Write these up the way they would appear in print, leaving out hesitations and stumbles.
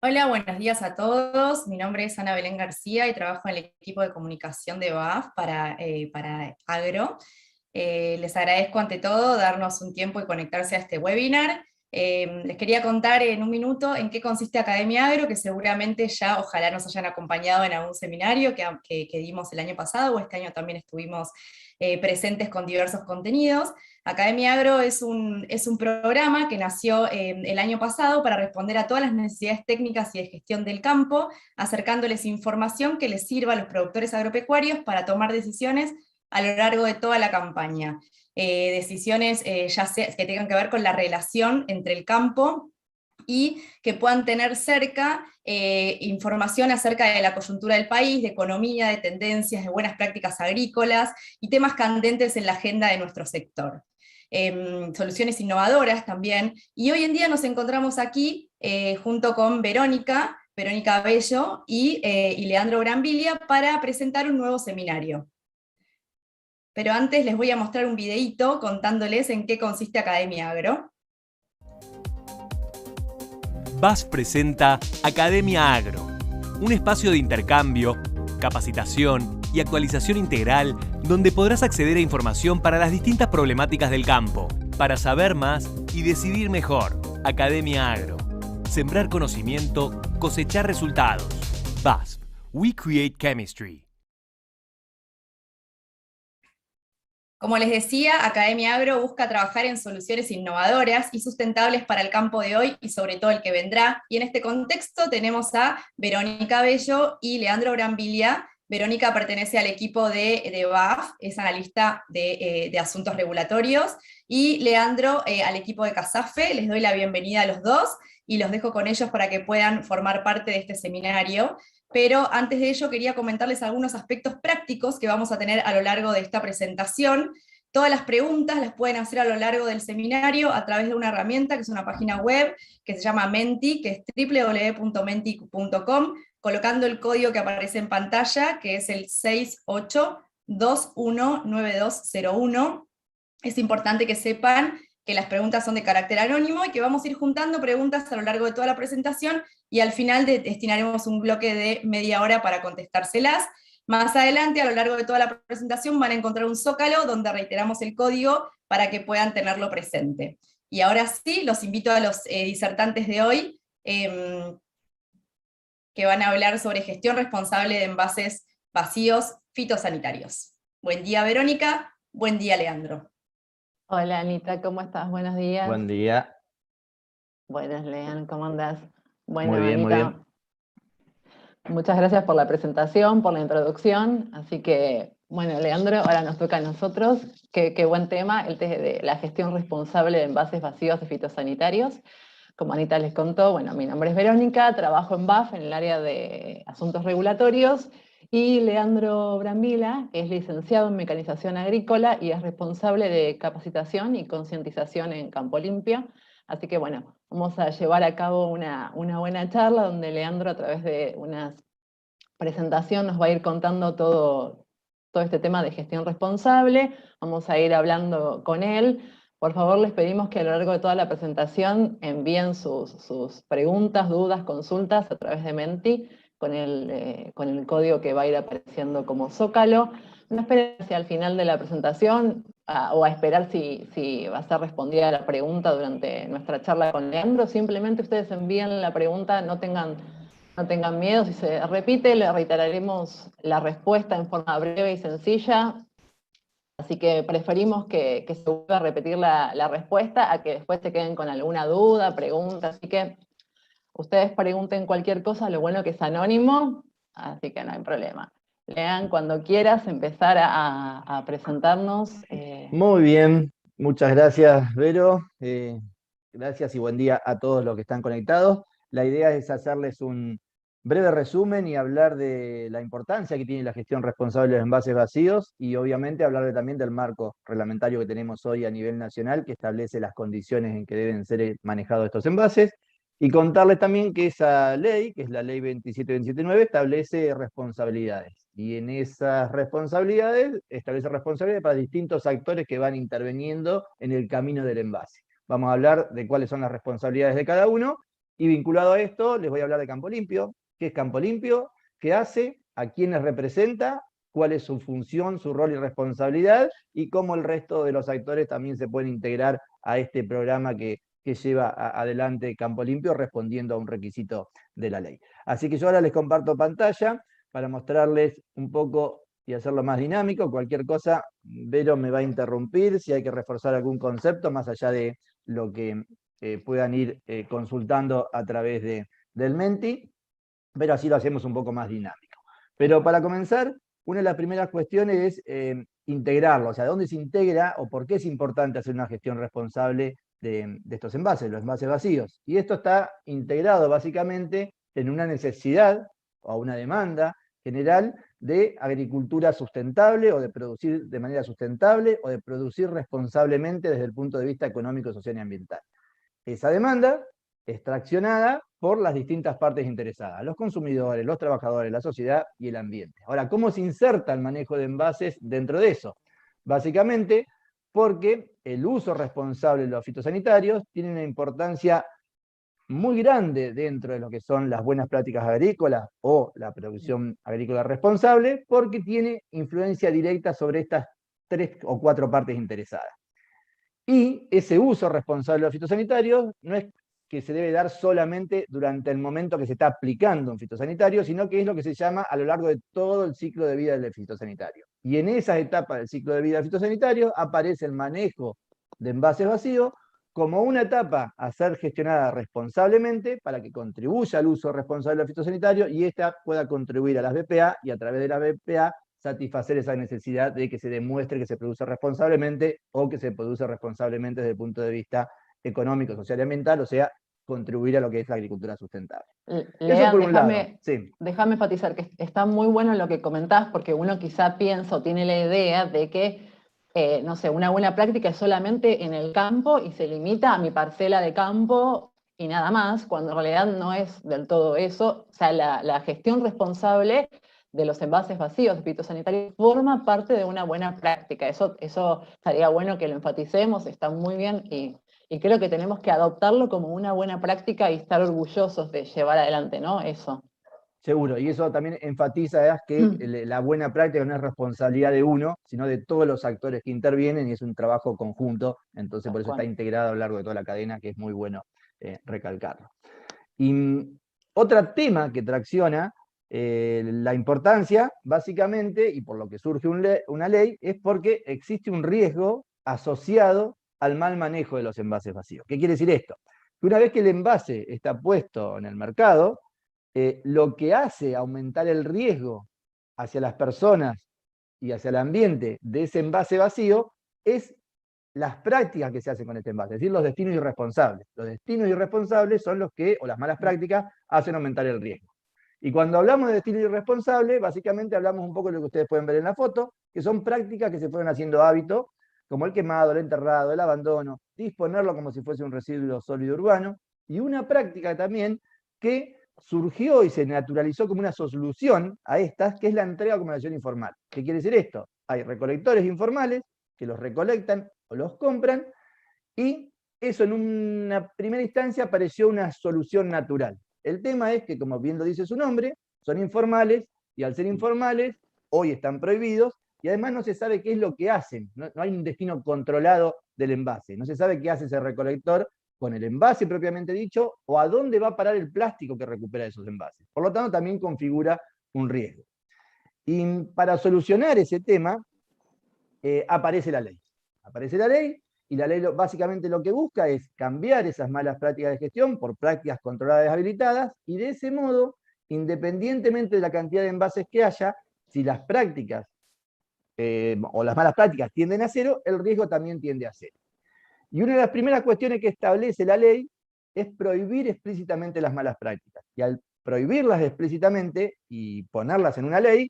Hola, buenos días a todos. Mi nombre es Ana Belén García y trabajo en el equipo de comunicación de BAF para Agro. Les agradezco ante todo darnos un tiempo y conectarse a este webinar. Les quería contar en un minuto en qué consiste Academia Agro, que seguramente ya ojalá nos hayan acompañado en algún seminario que dimos el año pasado, o este año también estuvimos presentes con diversos contenidos. Academia Agro es un programa que nació el año pasado para responder a todas las necesidades técnicas y de gestión del campo, acercándoles información que les sirva a los productores agropecuarios para tomar decisiones a lo largo de toda la campaña. Decisiones ya sea que tengan que ver con la relación entre el campo y que puedan tener cerca información acerca de la coyuntura del país, de economía, de tendencias, de buenas prácticas agrícolas y temas candentes en la agenda de nuestro sector. Soluciones innovadoras también, y hoy en día nos encontramos aquí junto con Verónica Bello y Leandro Brambilia para presentar un nuevo seminario. Pero antes les voy a mostrar un videíto contándoles en qué consiste Academia Agro. BASF presenta Academia Agro, un espacio de intercambio, capacitación y actualización integral donde podrás acceder a información para las distintas problemáticas del campo, para saber más y decidir mejor. Academia Agro. Sembrar conocimiento, cosechar resultados. BASF. We create chemistry. Como les decía, Academia Agro busca trabajar en soluciones innovadoras y sustentables para el campo de hoy y sobre todo el que vendrá. Y en este contexto tenemos a Verónica Bello y Leandro Brambilia. Verónica pertenece al equipo de BAF, es analista de asuntos regulatorios, y Leandro al equipo de CASAFE. Les doy la bienvenida a los dos y los dejo con ellos para que puedan formar parte de este seminario. Pero antes de ello quería comentarles algunos aspectos prácticos que vamos a tener a lo largo de esta presentación. Todas las preguntas las pueden hacer a lo largo del seminario a través de una herramienta que es una página web que se llama Menti, que es www.menti.com, colocando el código que aparece en pantalla, que es el 68219201. Es importante que sepan que las preguntas son de carácter anónimo y que vamos a ir juntando preguntas a lo largo de toda la presentación y al final destinaremos un bloque de media hora para contestárselas. Más adelante, a lo largo de toda la presentación, van a encontrar un zócalo donde reiteramos el código para que puedan tenerlo presente. Y ahora sí, los invito a los disertantes de hoy, que van a hablar sobre gestión responsable de envases vacíos fitosanitarios. Buen día, Verónica. Buen día, Leandro. Hola Anita, ¿cómo estás? Buenos días. Buen día. Buenas, Lean, ¿cómo andás? Bueno, Muy bien, muy Anita, bien. muchas gracias por la presentación, por la introducción. Así que, bueno, Leandro, ahora nos toca a nosotros. Qué buen tema, el de la gestión responsable de envases vacíos de fitosanitarios. Como Anita les contó, bueno, mi nombre es Verónica, trabajo en BAF en el área de asuntos regulatorios, y Leandro Brambila es licenciado en mecanización agrícola y es responsable de capacitación y concientización en Campo Limpio. Así que bueno, vamos a llevar a cabo una buena charla donde Leandro, a través de una presentación, nos va a ir contando todo este tema de gestión responsable. Vamos a ir hablando con él. Por favor, les pedimos que a lo largo de toda la presentación envíen sus preguntas, dudas, consultas a través de Menti con el código que va a ir apareciendo como zócalo. No esperen hacia el final de la presentación o a esperar si va a ser respondida la pregunta durante nuestra charla con Leandro. Simplemente ustedes envíen la pregunta, no tengan miedo. Si se repite, le reiteraremos la respuesta en forma breve y sencilla. Así que preferimos que se vuelva a repetir la respuesta a que después se queden con alguna duda, pregunta. Así que ustedes pregunten cualquier cosa, lo bueno que es anónimo, así que no hay problema. Lean, cuando quieras empezar a presentarnos. Muy bien, muchas gracias, Vero. Gracias y buen día a todos los que están conectados. La idea es hacerles un breve resumen y hablar de la importancia que tiene la gestión responsable de los envases vacíos y obviamente hablarle también del marco reglamentario que tenemos hoy a nivel nacional que establece las condiciones en que deben ser manejados estos envases. Y contarles también que esa ley, que es la ley 27279, establece responsabilidades. Y en esas responsabilidades, establece responsabilidades para distintos actores que van interviniendo en el camino del envase. Vamos a hablar de cuáles son las responsabilidades de cada uno Y vinculado a esto, les voy a hablar de Campo Limpio. ¿Qué es Campo Limpio? ¿Qué hace? ¿A quiénes representa? ¿Cuál es su función, su rol y responsabilidad? Y cómo el resto de los actores también se pueden integrar a este programa que lleva adelante Campo Limpio, respondiendo a un requisito de la ley. Así que yo ahora les comparto pantalla para mostrarles un poco y hacerlo más dinámico. Cualquier cosa, Vero me va a interrumpir si hay que reforzar algún concepto, más allá de lo que puedan ir consultando a través del Menti, pero así lo hacemos un poco más dinámico. Pero para comenzar, una de las primeras cuestiones es integrarlo, o sea, ¿dónde se integra o por qué es importante hacer una gestión responsable de estos envases, los envases vacíos? Y esto está integrado básicamente en una necesidad o una demanda general de agricultura sustentable o de producir de manera sustentable o de producir responsablemente desde el punto de vista económico, social y ambiental. Esa demanda es traccionada por las distintas partes interesadas, los consumidores, los trabajadores, la sociedad y el ambiente. Ahora, ¿cómo se inserta el manejo de envases dentro de eso? Básicamente porque el uso responsable de los fitosanitarios tiene una importancia muy grande dentro de lo que son las buenas prácticas agrícolas o la producción agrícola responsable, porque tiene influencia directa sobre estas 3 o 4 partes interesadas. Y ese uso responsable de los fitosanitarios no es que se debe dar solamente durante el momento que se está aplicando un fitosanitario, sino que es lo que se llama a lo largo de todo el ciclo de vida del fitosanitario. Y en esas etapas del ciclo de vida del fitosanitario aparece el manejo de envases vacíos como una etapa a ser gestionada responsablemente para que contribuya al uso responsable del fitosanitario y ésta pueda contribuir a las BPA y a través de las BPA satisfacer esa necesidad de que se demuestre que se produce responsablemente o que se produce responsablemente desde el punto de vista económico, social y ambiental, o sea, contribuir a lo que es la agricultura sustentable. Eso por un lado. Sí. Déjame enfatizar que está muy bueno lo que comentás, porque uno quizá piensa o tiene la idea de que, no sé, una buena práctica es solamente en el campo y se limita a mi parcela de campo y nada más, cuando en realidad no es del todo eso. O sea, la gestión responsable de los envases vacíos de fitosanitarios forma parte de una buena práctica. Eso estaría bueno que lo enfaticemos, está muy bien y creo que tenemos que adoptarlo como una buena práctica y estar orgullosos de llevar adelante, ¿no? Eso. Seguro, y eso también enfatiza que la buena práctica no es responsabilidad de uno, sino de todos los actores que intervienen y es un trabajo conjunto, entonces por eso está integrado a lo largo de toda la cadena, que es muy bueno recalcarlo. Y otro tema que tracciona la importancia, básicamente, y por lo que surge una ley, es porque existe un riesgo asociado al mal manejo de los envases vacíos. ¿Qué quiere decir esto? Que una vez que el envase está puesto en el mercado, lo que hace aumentar el riesgo hacia las personas y hacia el ambiente de ese envase vacío es las prácticas que se hacen con este envase, es decir, los destinos irresponsables. Los destinos irresponsables son los que, o las malas prácticas, hacen aumentar el riesgo. Y cuando hablamos de destino irresponsable, básicamente hablamos un poco de lo que ustedes pueden ver en la foto, que son prácticas que se fueron haciendo hábito, como el quemado, el enterrado, el abandono, disponerlo como si fuese un residuo sólido urbano, y una práctica también que surgió y se naturalizó como una solución a estas, que es la entrega como acción informal. ¿Qué quiere decir esto? Hay recolectores informales que los recolectan o los compran, y eso en una primera instancia pareció una solución natural. El tema es que, como bien lo dice su nombre, son informales, y al ser informales, hoy están prohibidos, y además no se sabe qué es lo que hacen, no hay un destino controlado del envase, no se sabe qué hace ese recolector con el envase propiamente dicho, o a dónde va a parar el plástico que recupera esos envases. Por lo tanto, también configura un riesgo. Y para solucionar ese tema, aparece la ley. Aparece la ley, y la ley básicamente lo que busca es cambiar esas malas prácticas de gestión por prácticas controladas y habilitadas, y de ese modo, independientemente de la cantidad de envases que haya, si las prácticas o las malas prácticas tienden a cero, el riesgo también tiende a cero. Y una de las primeras cuestiones que establece la ley es prohibir explícitamente las malas prácticas. Y al prohibirlas explícitamente y ponerlas en una ley,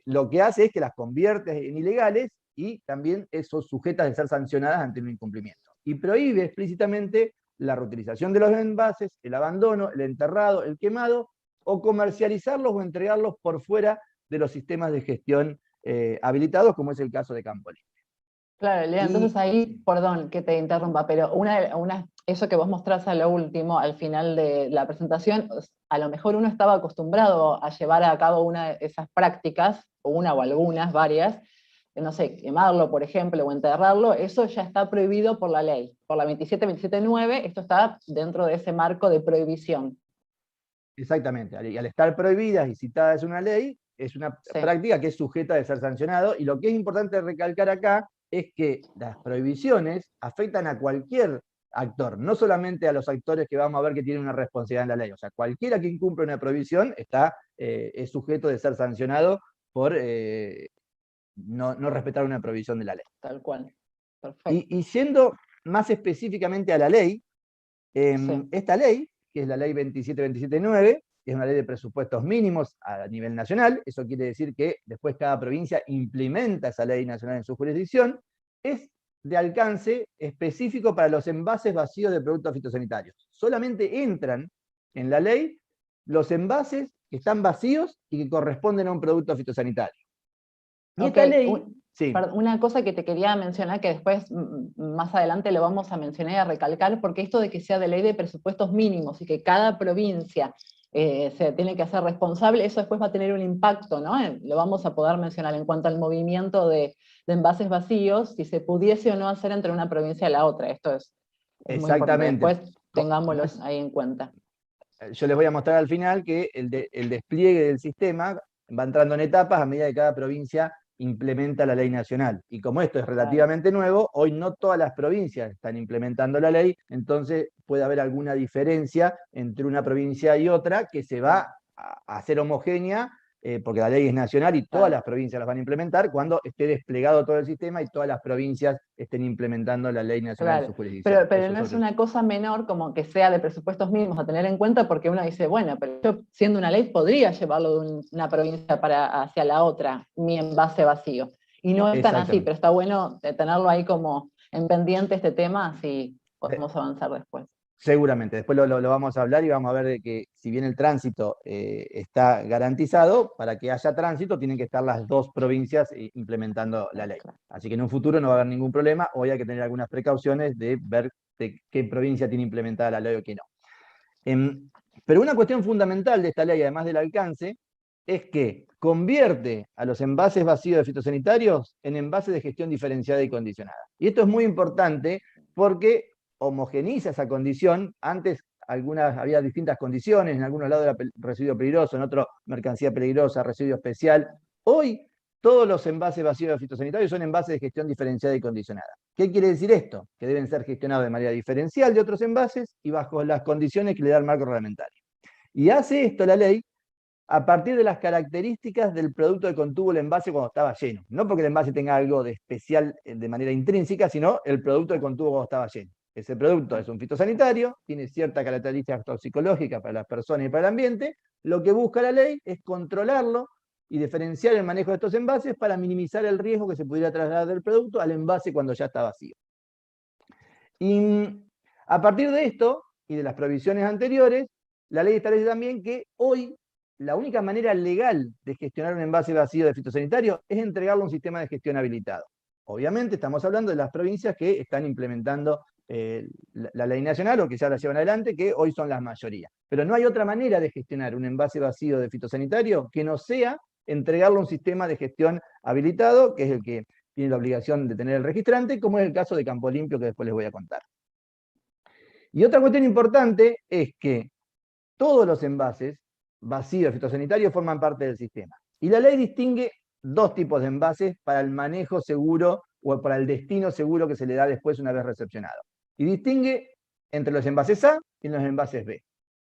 lo que hace es que las convierte en ilegales y también son sujetas de ser sancionadas ante un incumplimiento. Y prohíbe explícitamente la reutilización de los envases, el abandono, el enterrado, el quemado, o comercializarlos o entregarlos por fuera de los sistemas de gestión habilitados, como es el caso de Campo Limpio. Claro, Lea, entonces Y ahí, perdón que te interrumpa, pero eso que vos mostrás a lo último, al final de la presentación, a lo mejor uno estaba acostumbrado a llevar a cabo una de esas prácticas, o una o algunas, varias, no sé, quemarlo, por ejemplo, o enterrarlo, eso ya está prohibido por la ley, por la 27.9, esto está dentro de ese marco de prohibición. exactamente, y al estar prohibidas y citadas en una ley, es una Sí, práctica que es sujeta de ser sancionado, y lo que es importante recalcar acá es que las prohibiciones afectan a cualquier actor, no solamente a los actores que vamos a ver que tienen una responsabilidad en la ley. O sea, cualquiera que incumple una prohibición es sujeto de ser sancionado por no respetar una prohibición de la ley. tal cual. Perfecto. Y siendo más específicamente a la ley, Sí. esta ley, que es la ley 27.27.9, que es una ley de presupuestos mínimos a nivel nacional, eso quiere decir que después cada provincia implementa esa ley nacional en su jurisdicción, es de alcance específico para los envases vacíos de productos fitosanitarios. Solamente entran en la ley los envases que están vacíos y que corresponden a un producto fitosanitario. Y Ok, esta ley, sí, una cosa que te quería mencionar, que después más adelante lo vamos a mencionar y a recalcar, porque esto de que sea de ley de presupuestos mínimos y que cada provincia se tiene que hacer responsable, eso después va a tener un impacto, ¿no? Lo vamos a poder mencionar en cuanto al movimiento de envases vacíos, si se pudiese o no hacer entre una provincia y la otra. Esto es muy importante. exactamente. Después Como tengámoslos es, ahí en cuenta. yo les voy a mostrar al final que el despliegue del sistema va entrando en etapas a medida que cada provincia implementa la ley nacional. Y como esto es Claro. relativamente nuevo, hoy no todas las provincias están implementando la ley, entonces puede haber alguna diferencia entre una provincia y otra que se va a hacer homogénea, porque la ley es nacional y todas Claro. las provincias las van a implementar cuando esté desplegado todo el sistema y todas las provincias estén implementando la ley nacional en Claro, su jurisdicción. pero Eso no es es otro. una cosa menor como que sea de presupuestos mínimos a tener en cuenta, porque uno dice, bueno, pero yo siendo una ley podría llevarlo de una provincia hacia la otra, mi envase vacío. Y no es tan así, Exactamente. pero está bueno tenerlo ahí como en pendiente este tema, así podemos avanzar después. Seguramente, después lo vamos a hablar y vamos a ver de que si bien el tránsito está garantizado, para que haya tránsito tienen que estar las dos provincias implementando la ley. Claro. Así que en un futuro no va a haber ningún problema, hoy hay que tener algunas precauciones de ver de qué provincia tiene implementada la ley o qué no. Em, pero una cuestión fundamental de esta ley, además del alcance, es que convierte a los envases vacíos de fitosanitarios en envases de gestión diferenciada y condicionada. Y esto es muy importante porque homogeniza esa condición. Antes había distintas condiciones, en algunos lados era residuo peligroso, en otros mercancía peligrosa, residuo especial. Hoy todos los envases vacíos de fitosanitarios son envases de gestión diferenciada y condicionada. ¿Qué quiere decir esto? Que deben ser gestionados de manera diferencial de otros envases y bajo las condiciones que le da el marco reglamentario. Y hace esto la ley a partir de las características del producto que contuvo el envase cuando estaba lleno. No porque el envase tenga algo de especial de manera intrínseca, sino el producto que contuvo cuando estaba lleno. Ese producto es un fitosanitario, tiene ciertas características toxicológicas para las personas y para el ambiente. Lo que busca la ley es controlarlo y diferenciar el manejo de estos envases para minimizar el riesgo que se pudiera trasladar del producto al envase cuando ya está vacío. Y a partir de esto y de las provisiones anteriores, la ley establece también que hoy la única manera legal de gestionar un envase vacío de fitosanitario es entregarlo a un sistema de gestión habilitado. Obviamente estamos hablando de las provincias que están implementando la ley nacional o que ya la llevan adelante, que hoy son las mayorías. Pero no hay otra manera de gestionar un envase vacío de fitosanitario que no sea entregarlo a un sistema de gestión habilitado, que es el que tiene la obligación de tener el registrante, como es el caso de Campo Limpio, que después les voy a contar. Y otra cuestión importante es que todos los envases vacíos fitosanitarios forman parte del sistema. Y la ley distingue dos tipos de envases para el manejo seguro o para el destino seguro que se le da después una vez recepcionado. Y distingue entre los envases A y los envases B.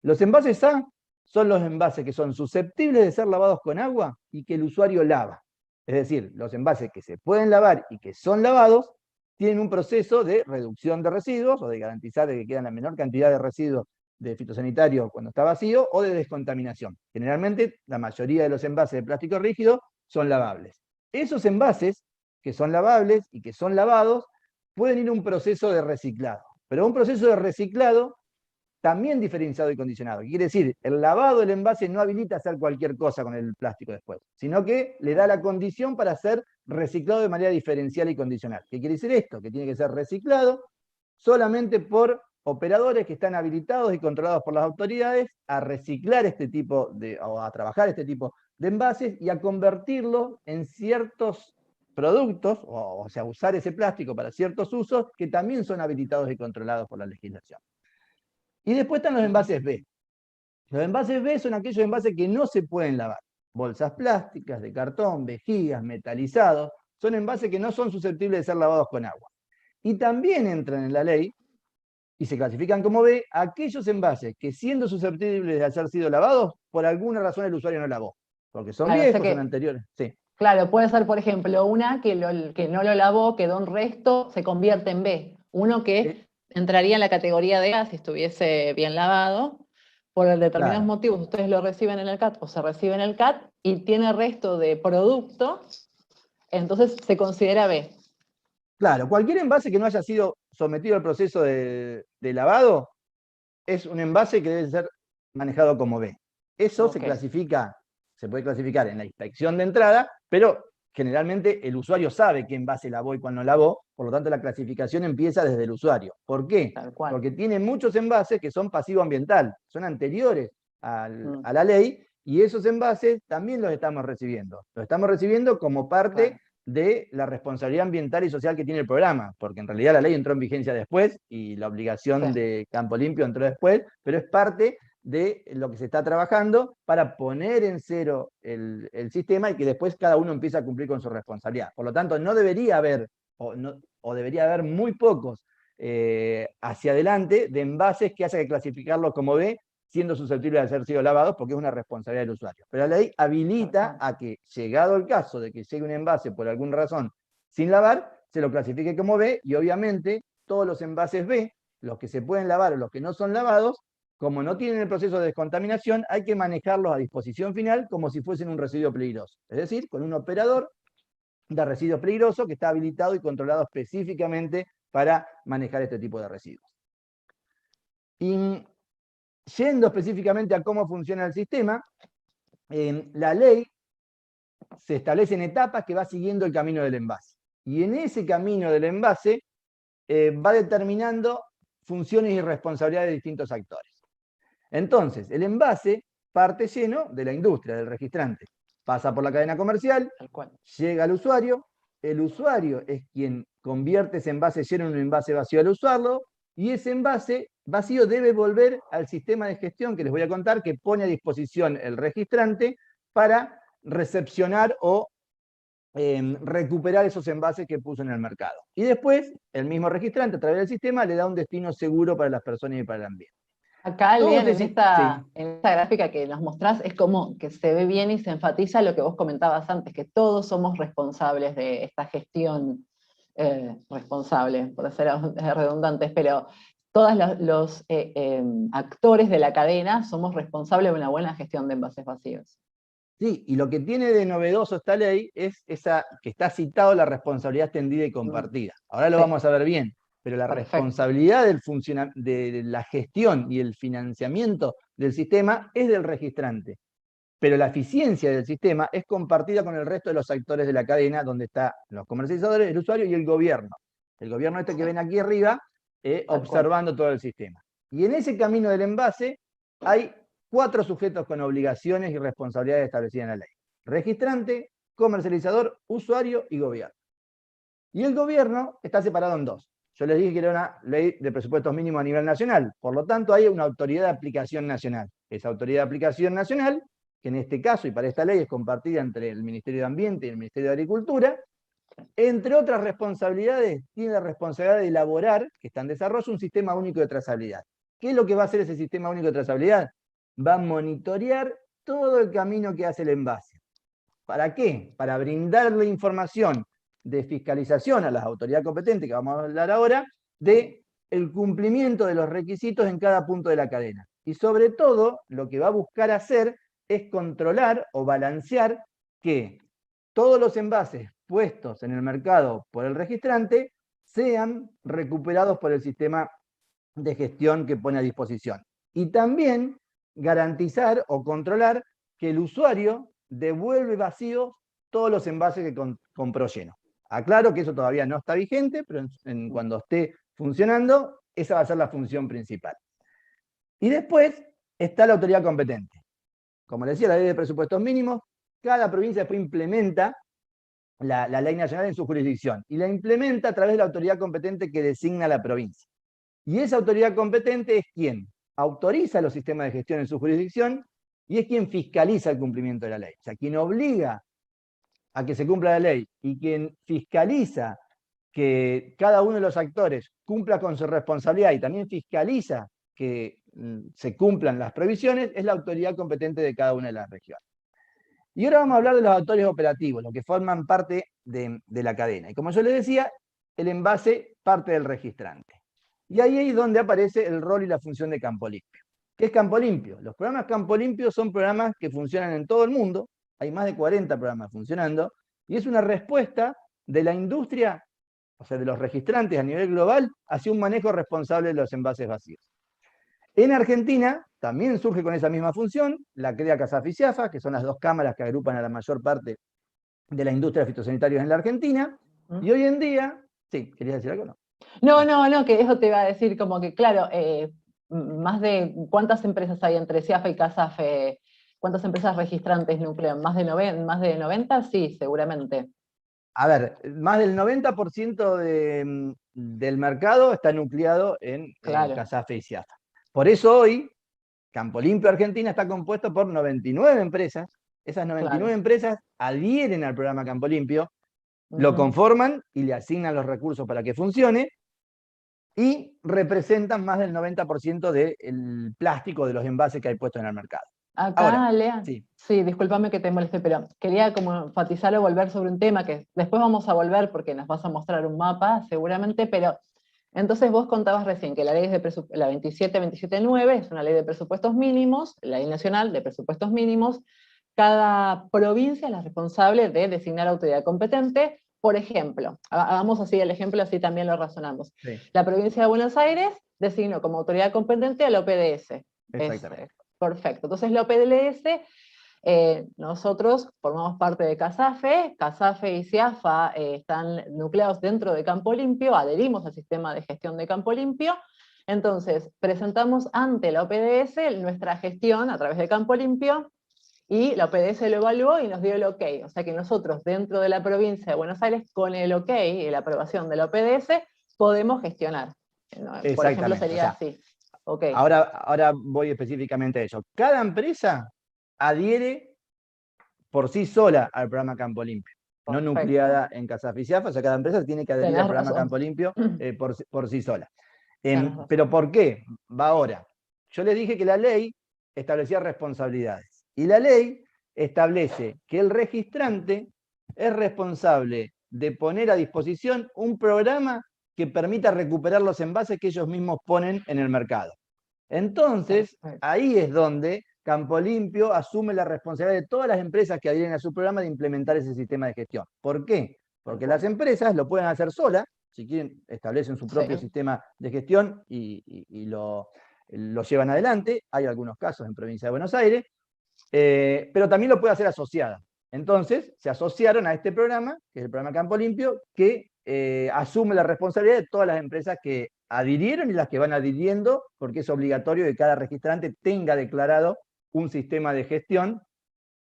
Los envases A son los envases que son susceptibles de ser lavados con agua y que el usuario lava. Es decir, los envases que se pueden lavar y que son lavados tienen un proceso de reducción de residuos o de garantizar de que quedan la menor cantidad de residuos de fitosanitario cuando está vacío o de descontaminación. Generalmente, la mayoría de los envases de plástico rígido son lavables. Esos envases que son lavables y que son lavados pueden ir a un proceso de reciclado. Pero un proceso de reciclado también diferenciado y condicionado. Quiere decir, el lavado del envase no habilita hacer cualquier cosa con el plástico después, sino que le da la condición para ser reciclado de manera diferencial y condicional. ¿Qué quiere decir esto? Que tiene que ser reciclado solamente por operadores que están habilitados y controlados por las autoridades a reciclar o a trabajar este tipo de envases y a convertirlo en ciertos productos, o sea, usar ese plástico para ciertos usos que también son habilitados y controlados por la legislación. Y después están los envases B. Los envases B son aquellos envases que no se pueden lavar. Bolsas plásticas, de cartón, vejigas, metalizados, son envases que no son susceptibles de ser lavados con agua. Y también entran en la ley, y se clasifican como B, aquellos envases que siendo susceptibles de haber sido lavados, por alguna razón el usuario no lavó. Porque son Claro, o sea viejos, que, son anteriores. Sí. claro, puede ser, por ejemplo, una que no lo lavó, quedó un resto, se convierte en B. Uno que entraría en la categoría de A si estuviese bien lavado. Por determinados Claro. motivos ustedes lo reciben en el CAT o se recibe en el CAT y tiene resto de producto, entonces se considera B. Claro, cualquier envase que no haya sido sometido al proceso de lavado es un envase que debe ser manejado como B. Eso Ok. se puede clasificar en la inspección de entrada, pero generalmente el usuario sabe qué envase lavó y cuál no lavó, por lo tanto la clasificación empieza desde el usuario. ¿Por qué? Tal cual. Porque tiene muchos envases que son pasivo ambiental, son anteriores a la ley, y esos envases también los estamos recibiendo. Los estamos recibiendo como parte de la responsabilidad ambiental y social que tiene el programa, porque en realidad la ley entró en vigencia después y la obligación de Campo Limpio entró después, pero es parte de lo que se está trabajando para poner en cero el sistema y que después cada uno empiece a cumplir con su responsabilidad. Por lo tanto, no debería haber, o debería haber muy pocos hacia adelante de envases que haya que clasificarlos como B, siendo susceptibles de haber sido lavados, porque es una responsabilidad del usuario. Pero la ley habilita a que, llegado el caso de que llegue un envase por alguna razón sin lavar, se lo clasifique como B, y obviamente todos los envases B, los que se pueden lavar o los que no son lavados, como no tienen el proceso de descontaminación, hay que manejarlos a disposición final como si fuesen un residuo peligroso. Es decir, con un operador de residuos peligrosos que está habilitado y controlado específicamente para manejar este tipo de residuos. Y yendo específicamente a cómo funciona el sistema, la ley se establece en etapas que va siguiendo el camino del envase. Y en ese camino del envase va determinando funciones y responsabilidades de distintos actores. Entonces, el envase parte lleno de la industria, del registrante. Pasa por la cadena comercial, llega al usuario, el usuario es quien convierte ese envase lleno en un envase vacío al usarlo, y ese envase vacío debe volver al sistema de gestión que les voy a contar, que pone a disposición el registrante para recepcionar o recuperar esos envases que puso en el mercado. Y después, el mismo registrante, a través del sistema, le da un destino seguro para las personas y para el ambiente. Acá, Lean, en esta gráfica que nos mostrás, es como que se ve bien y se enfatiza lo que vos comentabas antes, que todos somos responsables de esta gestión responsable, por ser redundantes, pero todos los actores de la cadena somos responsables de una buena gestión de envases vacíos. Sí, y lo que tiene de novedoso esta ley es esa que está citado la responsabilidad extendida y compartida. Ahora lo vamos a ver bien, pero la responsabilidad de la gestión y el financiamiento del sistema es del registrante. Pero la eficiencia del sistema es compartida con el resto de los actores de la cadena, donde están los comercializadores, el usuario y el gobierno. El gobierno que ven aquí arriba, observando todo el sistema. Y en ese camino del envase hay 4 sujetos con obligaciones y responsabilidades establecidas en la ley: registrante, comercializador, usuario y gobierno. Y el gobierno está separado en 2. Yo les dije que era una ley de presupuestos mínimos a nivel nacional, por lo tanto hay una autoridad de aplicación nacional. Esa autoridad de aplicación nacional, que en este caso y para esta ley es compartida entre el Ministerio de Ambiente y el Ministerio de Agricultura, entre otras responsabilidades, tiene la responsabilidad de elaborar, que está en desarrollo, un sistema único de trazabilidad. ¿Qué es lo que va a hacer ese sistema único de trazabilidad? Va a monitorear todo el camino que hace el envase. ¿Para qué? Para brindarle información de fiscalización a las autoridades competentes, que vamos a hablar ahora, de el cumplimiento de los requisitos en cada punto de la cadena. Y sobre todo, lo que va a buscar hacer es controlar o balancear que todos los envases puestos en el mercado por el registrante sean recuperados por el sistema de gestión que pone a disposición. y también garantizar o controlar que el usuario devuelve vacíos todos los envases que compró lleno. Aclaro que eso todavía no está vigente, pero cuando esté funcionando, esa va a ser la función principal. Y después está la autoridad competente. Como les decía, la ley de presupuestos mínimos, cada provincia después implementa la ley nacional en su jurisdicción, y la implementa a través de la autoridad competente que designa la provincia. Y esa autoridad competente es quien autoriza los sistemas de gestión en su jurisdicción y es quien fiscaliza el cumplimiento de la ley. O sea, quien obliga a que se cumpla la ley y quien fiscaliza que cada uno de los actores cumpla con su responsabilidad y también fiscaliza que se cumplan las previsiones, es la autoridad competente de cada una de las regiones. Y ahora vamos a hablar de los actores operativos, los que forman parte de la cadena. Y como yo les decía, el envase parte del registrante. Y ahí es donde aparece el rol y la función de Campo Limpio. ¿Qué es Campo Limpio? Los programas Campo Limpio son programas que funcionan en todo el mundo, hay más de 40 programas funcionando, y es una respuesta de la industria, o sea, de los registrantes a nivel global, hacia un manejo responsable de los envases vacíos. En Argentina también surge con esa misma función, la crea CASAF y CIAFA, que son las dos cámaras que agrupan a la mayor parte de la industria de fitosanitarios en la Argentina, y hoy en día, sí, ¿querías decir algo? No, que eso te iba a decir, como que claro, más de, ¿cuántas empresas hay entre CIAFA y CASAF? ¿Cuántas empresas registrantes nuclean? ¿Más de 90? Sí, seguramente. A ver, más del 90% del mercado está nucleado en Claro. CASAF y CIAFA. Por eso hoy, Campo Limpio Argentina está compuesto por 99 empresas. Esas 99 empresas adhieren al programa Campo Limpio, lo conforman y le asignan los recursos para que funcione, y representan más del 90% del plástico de los envases que hay puestos en el mercado. Acá, ahora, Lea, sí, discúlpame que te moleste, pero quería como enfatizar o volver sobre un tema que después vamos a volver porque nos vas a mostrar un mapa seguramente, pero entonces vos contabas recién que la ley de la 27279 es una ley de presupuestos mínimos, la ley nacional de presupuestos mínimos. Cada provincia es la responsable de designar autoridad competente. Por ejemplo, hagamos así el ejemplo, así también lo razonamos. Sí. La provincia de Buenos Aires designó como autoridad competente a la OPDS. Exactamente. Perfecto. Entonces la OPDS, nosotros formamos parte de CASAFE y CIAFA están nucleados dentro de Campo Limpio, adherimos al sistema de gestión de Campo Limpio. Entonces presentamos ante la OPDS nuestra gestión a través de Campo Limpio, y la OPDS lo evaluó y nos dio el ok. O sea que nosotros, dentro de la provincia de Buenos Aires, con el ok y la aprobación de la OPDS, podemos gestionar. Por ejemplo, sería así. Okay. Ahora voy específicamente a eso. Cada empresa adhiere por sí sola al programa Campo Limpio, no nucleada en CASAF y CIAFA. O sea, cada empresa tiene que adherir al programa Campo Limpio por sí sola. ¿Pero por qué? Va ahora. Yo les dije que la ley establecía responsabilidades. Y la ley establece que el registrante es responsable de poner a disposición un programa que permita recuperar los envases que ellos mismos ponen en el mercado. Entonces, ahí es donde Campo Limpio asume la responsabilidad de todas las empresas que adhieren a su programa de implementar ese sistema de gestión. ¿Por qué? Porque las empresas lo pueden hacer solas, si quieren establecen su propio sistema de gestión y lo llevan adelante. Hay algunos casos en Provincia de Buenos Aires, pero también lo puede hacer asociada. Entonces, se asociaron a este programa, que es el programa Campo Limpio, que asume la responsabilidad de todas las empresas que adhirieron y las que van adhiriendo, porque es obligatorio que cada registrante tenga declarado un sistema de gestión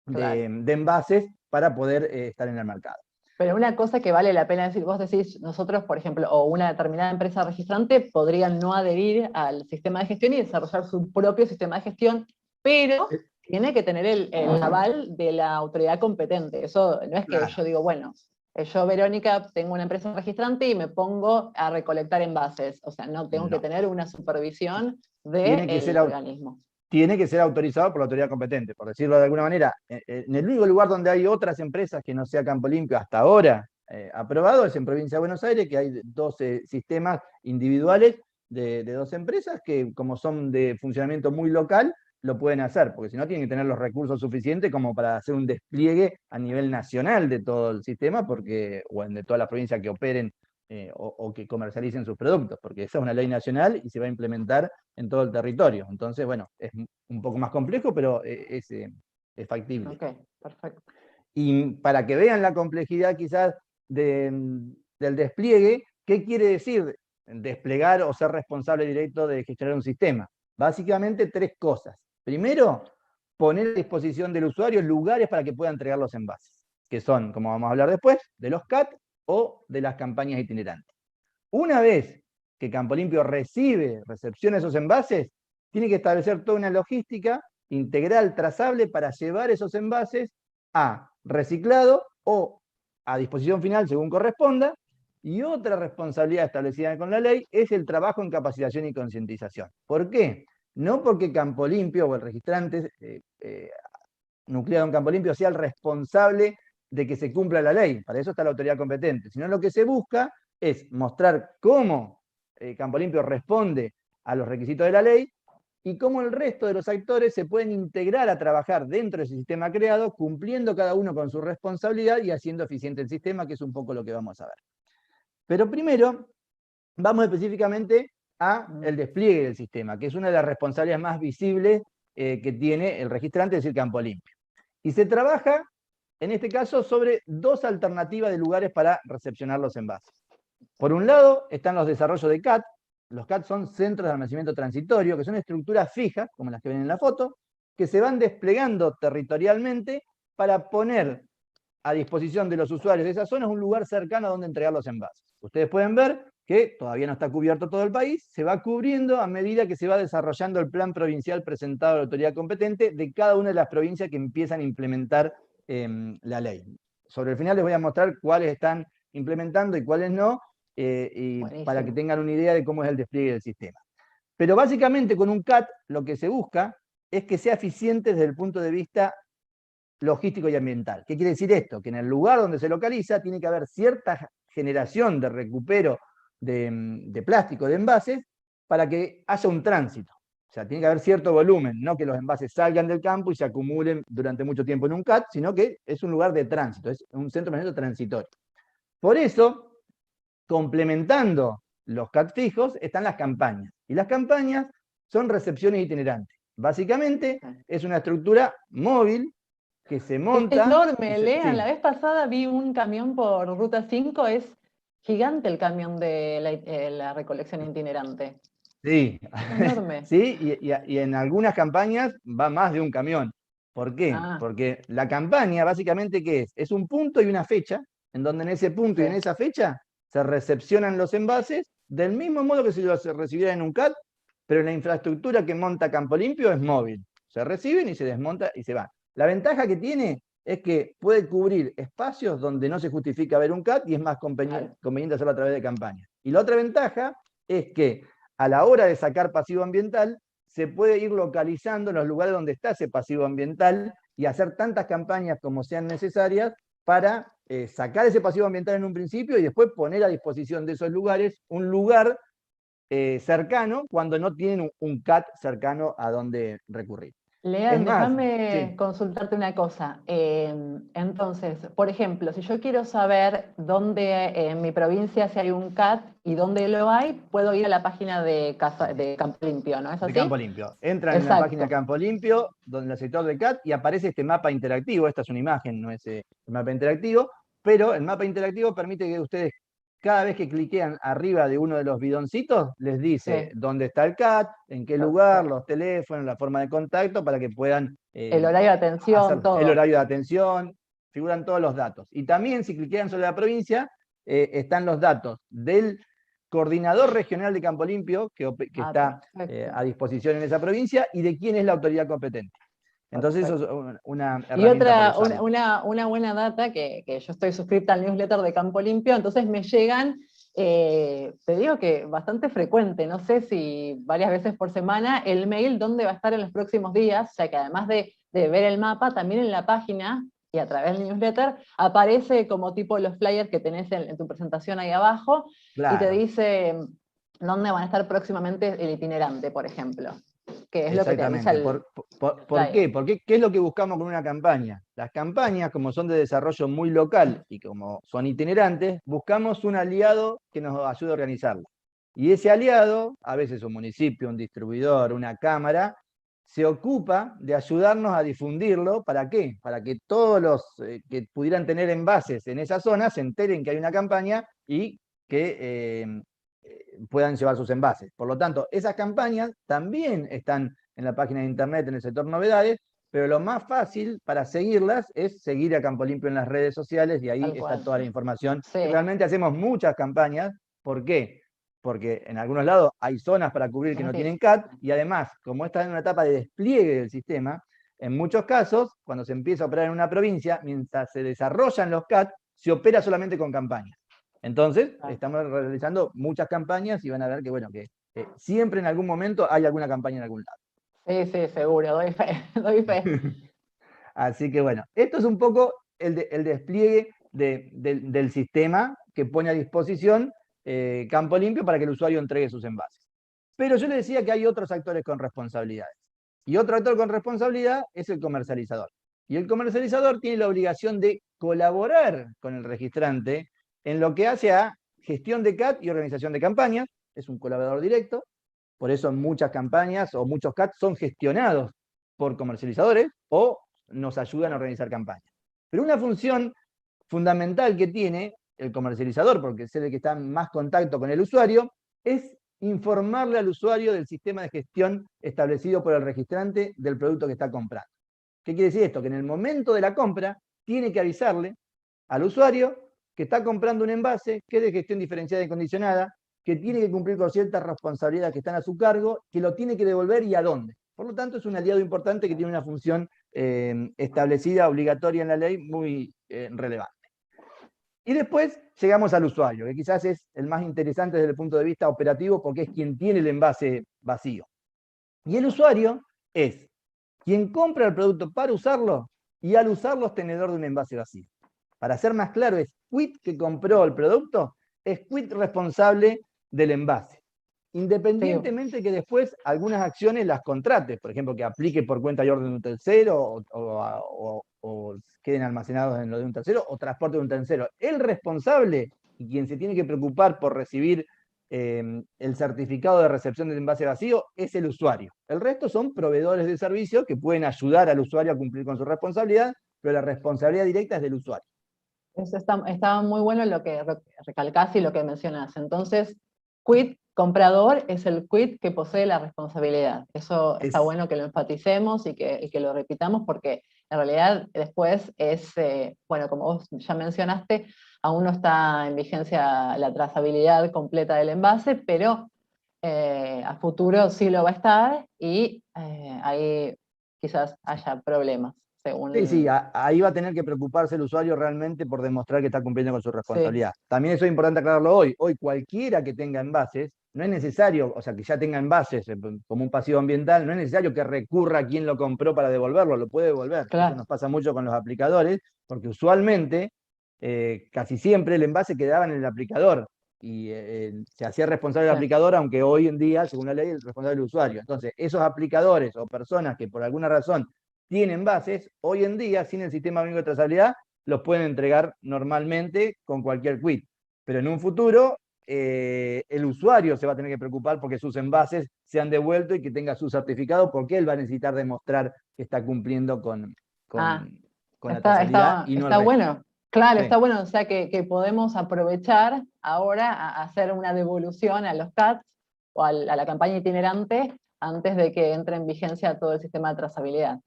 de envases para poder estar en el mercado. Pero una cosa que vale la pena decir, vos decís, nosotros, por ejemplo, o una determinada empresa registrante podrían no adherir al sistema de gestión y desarrollar su propio sistema de gestión, pero tiene que tener el aval de la autoridad competente. Eso no es que yo digo, bueno, yo, Verónica, tengo una empresa registrante y me pongo a recolectar envases. O sea, no tengo que tener una supervisión del organismo. Tiene que ser autorizado por la autoridad competente, por decirlo de alguna manera. En el único lugar donde hay otras empresas que no sea Campo Limpio hasta ahora aprobado es en Provincia de Buenos Aires, que hay 12 sistemas individuales de 12 empresas que, como son de funcionamiento muy local, lo pueden hacer, porque si no tienen que tener los recursos suficientes como para hacer un despliegue a nivel nacional de todo el sistema, porque, o de todas las provincias que operen o que comercialicen sus productos, porque esa es una ley nacional y se va a implementar en todo el territorio. Entonces, bueno, es un poco más complejo, pero es factible. Ok, perfecto. Y para que vean la complejidad quizás del despliegue, ¿qué quiere decir desplegar o ser responsable directo de gestionar un sistema? Básicamente 3 cosas. Primero, poner a disposición del usuario lugares para que pueda entregar los envases, que son, como vamos a hablar después, de los CAT o de las campañas itinerantes. Una vez que Campo Limpio recepciona esos envases, tiene que establecer toda una logística integral, trazable, para llevar esos envases a reciclado o a disposición final según corresponda. Y otra responsabilidad establecida con la ley es el trabajo en capacitación y concientización. ¿Por qué? No porque Campo Limpio o el registrante nucleado en Campo Limpio sea el responsable de que se cumpla la ley, para eso está la autoridad competente, sino lo que se busca es mostrar cómo Campo Limpio responde a los requisitos de la ley y cómo el resto de los actores se pueden integrar a trabajar dentro de ese sistema creado, cumpliendo cada uno con su responsabilidad y haciendo eficiente el sistema, que es un poco lo que vamos a ver. Pero primero, vamos específicamente al despliegue del sistema, que es una de las responsabilidades más visibles que tiene el registrante, es decir, Campo Limpio. Y se trabaja, en este caso, sobre 2 alternativas de lugares para recepcionar los envases. Por un lado, están los desarrollos de CAT. Los CAT son centros de almacenamiento transitorio, que son estructuras fijas, como las que ven en la foto, que se van desplegando territorialmente para poner a disposición de los usuarios de esas zonas un lugar cercano a donde entregar los envases. Ustedes pueden ver que todavía no está cubierto todo el país, se va cubriendo a medida que se va desarrollando el plan provincial presentado a la autoridad competente de cada una de las provincias que empiezan a implementar la ley. Sobre el final les voy a mostrar cuáles están implementando y cuáles no, y para que tengan una idea de cómo es el despliegue del sistema. Pero básicamente con un CAT lo que se busca es que sea eficiente desde el punto de vista logístico y ambiental. ¿Qué quiere decir esto? Que en el lugar donde se localiza tiene que haber cierta generación de recupero de plástico, de envases, para que haya un tránsito. O sea, tiene que haber cierto volumen, no que los envases salgan del campo y se acumulen durante mucho tiempo en un CAT, sino que es un lugar de tránsito, es un centro de almacenamiento transitorio. Por eso, complementando los CAT fijos, están las campañas. Y las campañas son recepciones itinerantes. Básicamente, es una estructura móvil que se monta... Es enorme, Lean. Sí. La vez pasada vi un camión por Ruta 5, es gigante el camión de la recolección itinerante. Sí, enorme. Sí, y en algunas campañas va más de un camión. ¿Por qué? Porque la campaña, básicamente, ¿qué es? Es un punto y una fecha, en donde en ese punto y en esa fecha se recepcionan los envases, del mismo modo que si los recibieran en un CAT, pero la infraestructura que monta Campo Limpio es móvil. Se reciben y se desmonta y se van. La ventaja que tiene es que puede cubrir espacios donde no se justifica ver un CAT y es más conveniente hacerlo a través de campañas. Y la otra ventaja es que a la hora de sacar pasivo ambiental, se puede ir localizando en los lugares donde está ese pasivo ambiental y hacer tantas campañas como sean necesarias para sacar ese pasivo ambiental en un principio y después poner a disposición de esos lugares un lugar cercano cuando no tienen un CAT cercano a donde recurrir. Lean, déjame consultarte una cosa. Entonces, por ejemplo, si yo quiero saber dónde en mi provincia si hay un CAT y dónde lo hay, puedo ir a la página de Campo Limpio, ¿no es así? De Campo Limpio. Entra en la página de Campo Limpio, donde en el sector de CAT, y aparece este mapa interactivo. Esta es una imagen, no es el mapa interactivo, pero el mapa interactivo permite que ustedes, cada vez que cliquean arriba de uno de los bidoncitos, les dice dónde está el CAT, en qué lugar, los teléfonos, la forma de contacto, para que puedan... el horario de atención, todo. El horario de atención, figuran todos los datos. Y también, si cliquean sobre la provincia, están los datos del coordinador regional de Campo Limpio, que está a disposición en esa provincia, y de quién es la autoridad competente. Entonces eso es una herramienta. Y una buena data, que yo estoy suscripta al newsletter de Campo Limpio, entonces me llegan, te digo que bastante frecuente, no sé si varias veces por semana, el mail dónde va a estar en los próximos días, o sea que además de ver el mapa, también en la página y a través del newsletter aparece como tipo los flyers que tenés en tu presentación ahí abajo, y te dice dónde van a estar próximamente el itinerante, por ejemplo. que es lo que te avisa Exactamente. ¿Por qué? Porque ¿qué es lo que buscamos con una campaña? Las campañas, como son de desarrollo muy local y como son itinerantes, buscamos un aliado que nos ayude a organizarlo. Y ese aliado, a veces un municipio, un distribuidor, una cámara, se ocupa de ayudarnos a difundirlo. ¿Para qué? Para que todos los que pudieran tener envases en esa zona se enteren que hay una campaña y que puedan llevar sus envases. Por lo tanto, esas campañas también están en la página de internet en el sector novedades, pero lo más fácil para seguirlas es seguir a Campo Limpio en las redes sociales y ahí está toda la información. Sí. Y realmente hacemos muchas campañas. ¿Por qué? Porque en algunos lados hay zonas para cubrir que no tienen CAT y además, como está en una etapa de despliegue del sistema, en muchos casos, cuando se empieza a operar en una provincia, mientras se desarrollan los CAT, se opera solamente con campañas. Entonces, estamos realizando muchas campañas y van a ver que, bueno, que siempre en algún momento hay alguna campaña en algún lado. Sí, sí, seguro, doy fe, doy fe. Así que, bueno, esto es un poco el despliegue del sistema que pone a disposición Campo Limpio para que el usuario entregue sus envases. Pero yo le decía que hay otros actores con responsabilidades. Y otro actor con responsabilidad es el comercializador. Y el comercializador tiene la obligación de colaborar con el registrante en lo que hace a gestión de CAT y organización de campañas. Es un colaborador directo, por eso muchas campañas o muchos CAT son gestionados por comercializadores o nos ayudan a organizar campañas. Pero una función fundamental que tiene el comercializador, porque es el que está en más contacto con el usuario, es informarle al usuario del sistema de gestión establecido por el registrante del producto que está comprando. ¿Qué quiere decir esto? Que en el momento de la compra tiene que avisarle al usuario que está comprando un envase, que es de gestión diferenciada y condicionada, que tiene que cumplir con ciertas responsabilidades que están a su cargo, que lo tiene que devolver y a dónde. Por lo tanto, es un aliado importante que tiene una función establecida, obligatoria en la ley, muy relevante. Y después llegamos al usuario, que quizás es el más interesante desde el punto de vista operativo, porque es quien tiene el envase vacío. Y el usuario es quien compra el producto para usarlo y al usarlo es tenedor de un envase vacío. Para ser más claro, es quid que compró el producto, es quid responsable del envase. Independientemente que después algunas acciones las contrate, por ejemplo, que aplique por cuenta y orden de un tercero, o queden almacenados en lo de un tercero, o transporte de un tercero. El responsable y quien se tiene que preocupar por recibir el certificado de recepción del envase vacío es el usuario. El resto son proveedores de servicios que pueden ayudar al usuario a cumplir con su responsabilidad, pero la responsabilidad directa es del usuario. Eso está muy bueno lo que recalcás y lo que mencionás. Entonces, quid comprador es el quid que posee la responsabilidad. Eso está bueno que lo enfaticemos y que lo repitamos, porque en realidad después es, bueno, como vos ya mencionaste, aún no está en vigencia la trazabilidad completa del envase, pero a futuro sí lo va a estar y ahí quizás haya problemas. Sí, ahí va a tener que preocuparse el usuario realmente por demostrar que está cumpliendo con su responsabilidad. Sí. También eso es importante aclararlo hoy. Hoy cualquiera que tenga envases, no es necesario, o sea, que ya tenga envases como un pasivo ambiental, no es necesario que recurra a quien lo compró para devolverlo, lo puede devolver. Claro. Eso nos pasa mucho con los aplicadores, porque usualmente, casi siempre el envase quedaba en el aplicador y se hacía responsable del aplicador, aunque hoy en día, según la ley, es responsable del usuario. Entonces, esos aplicadores o personas que por alguna razón tienen envases, hoy en día, sin el sistema único de trazabilidad, los pueden entregar normalmente con cualquier quit. Pero en un futuro, el usuario se va a tener que preocupar porque sus envases se han devuelto y que tenga su certificado, porque él va a necesitar demostrar que está cumpliendo con la trazabilidad. Está bueno, claro, sí. Está bueno, o sea que podemos aprovechar ahora a hacer una devolución a los CATs o a la campaña itinerante antes de que entre en vigencia todo el sistema de trazabilidad.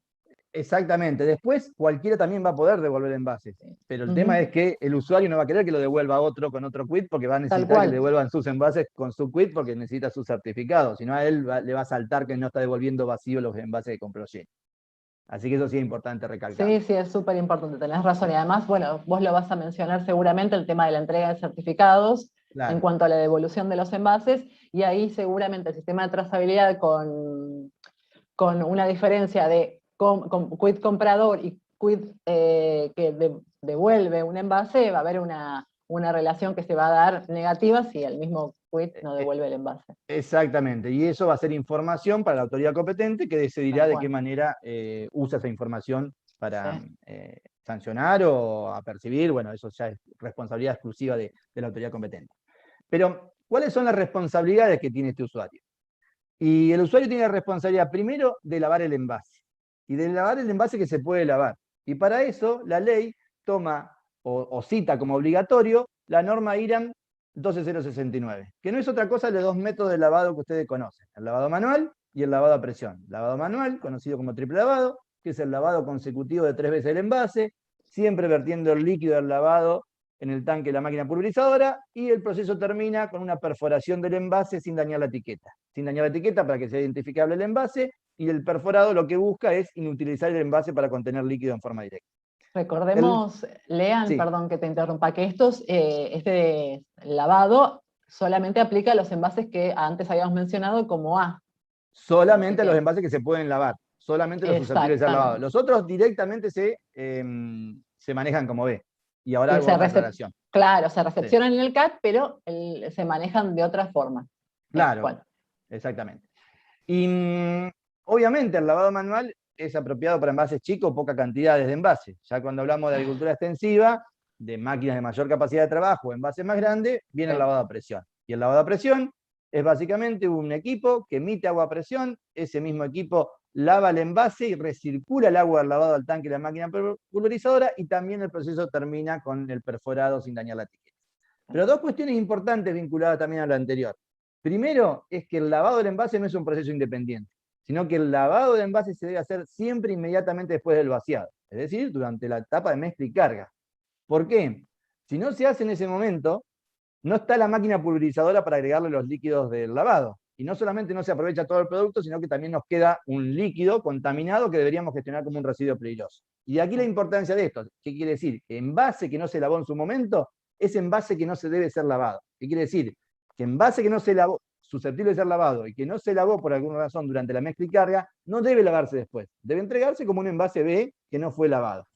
Exactamente. Después cualquiera también va a poder devolver envases. Pero el tema es que el usuario no va a querer que lo devuelva a otro con otro quit, porque va a necesitar que le devuelvan sus envases con su quit porque necesita su certificado. Si no, a él le va a saltar que no está devolviendo vacío los envases que compró lleno. Así que eso sí es importante recalcar. Sí, sí, es súper importante, tenés razón. Y además, bueno, vos lo vas a mencionar seguramente, el tema de la entrega de certificados, claro, en cuanto a la devolución de los envases, y ahí seguramente el sistema de trazabilidad con una diferencia de quid comprador y quid que devuelve un envase, va a haber una una relación que se va a dar negativa si el mismo quit no devuelve el envase. Exactamente, y eso va a ser información para la autoridad competente que decidirá de qué manera usa esa información para sancionar o apercibir. Bueno, eso ya es responsabilidad exclusiva de la autoridad competente. Pero, ¿cuáles son las responsabilidades que tiene este usuario? Y el usuario tiene la responsabilidad primero de lavar el envase, y de lavar el envase que se puede lavar. Y para eso la ley toma o cita como obligatorio la norma IRAM 12069, que no es otra cosa de dos métodos de lavado que ustedes conocen: el lavado manual y el lavado a presión. Lavado manual, conocido como triple lavado, que es el lavado consecutivo de 3 veces el envase, siempre vertiendo el líquido del lavado en el tanque de la máquina pulverizadora, y el proceso termina con una perforación del envase sin dañar la etiqueta. Sin dañar la etiqueta para que sea identificable el envase, y el perforado lo que busca es inutilizar el envase para contener líquido en forma directa. Recordemos, Lean, Sí. perdón que te interrumpa, que este lavado solamente aplica a los envases que antes habíamos mencionado como A. Solamente a los envases que se pueden lavar, solamente los susceptibles de ser lavados. Los otros directamente se manejan como B. Y ahora hago una aclaración. Claro, se recepcionan en el CAT, pero se manejan de otra forma. Claro, exactamente. Y obviamente el lavado manual es apropiado para envases chicos o pocas cantidades de envases. Ya cuando hablamos de agricultura extensiva, de máquinas de mayor capacidad de trabajo, envases más grandes, viene el lavado a presión. Y el lavado a presión es básicamente un equipo que emite agua a presión, ese mismo equipo lava el envase y recircula el agua del lavado al tanque de la máquina pulverizadora, y también el proceso termina con el perforado sin dañar la etiqueta. Pero dos cuestiones importantes vinculadas también a lo anterior. Primero, es que el lavado del envase no es un proceso independiente, sino que el lavado del envase se debe hacer siempre inmediatamente después del vaciado, es decir, durante la etapa de mezcla y carga. ¿Por qué? Si no se hace en ese momento, no está la máquina pulverizadora para agregarle los líquidos del lavado. Y no solamente no se aprovecha todo el producto, sino que también nos queda un líquido contaminado que deberíamos gestionar como un residuo peligroso. Y de aquí la importancia de esto. ¿Qué quiere decir? Que envase que no se lavó en su momento es envase que no se debe ser lavado. ¿Qué quiere decir? Que envase que no se lavó, susceptible de ser lavado, y que no se lavó por alguna razón durante la mezcla y carga, no debe lavarse después. Debe entregarse como un envase B que no fue lavado.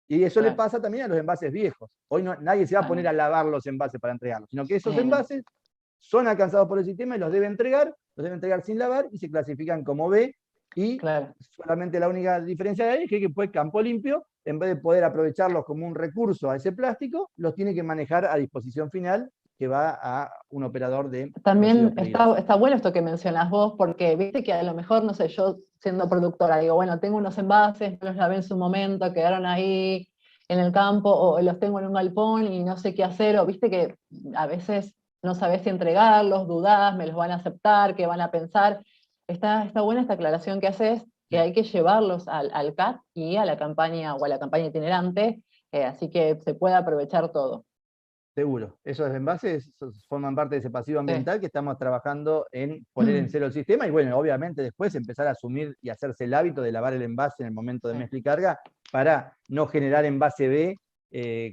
Y eso le pasa también a los envases viejos. Hoy nadie se va a poner a lavar los envases para entregarlos, sino que esos envases son alcanzados por el sistema y los debe entregar sin lavar, y se clasifican como B, y solamente la única diferencia de ahí es que después Campo Limpio, en vez de poder aprovecharlos como un recurso a ese plástico, los tiene que manejar a disposición final, que va a un operador de... También está bueno esto que mencionás vos, porque viste que a lo mejor, no sé, yo siendo productora, digo, bueno, tengo unos envases, no los lavé en su momento, quedaron ahí en el campo, o los tengo en un galpón y no sé qué hacer, o viste que a veces no sabés si entregarlos, dudás, me los van a aceptar, qué van a pensar. Está buena esta aclaración que haces, que hay que llevarlos al CAT y a la campaña, o a la campaña itinerante, así que se puede aprovechar todo. Seguro. Esos envases forman parte de ese pasivo ambiental que estamos trabajando en poner en cero el sistema, y bueno, obviamente después empezar a asumir y hacerse el hábito de lavar el envase en el momento de mezcla y carga, para no generar envase B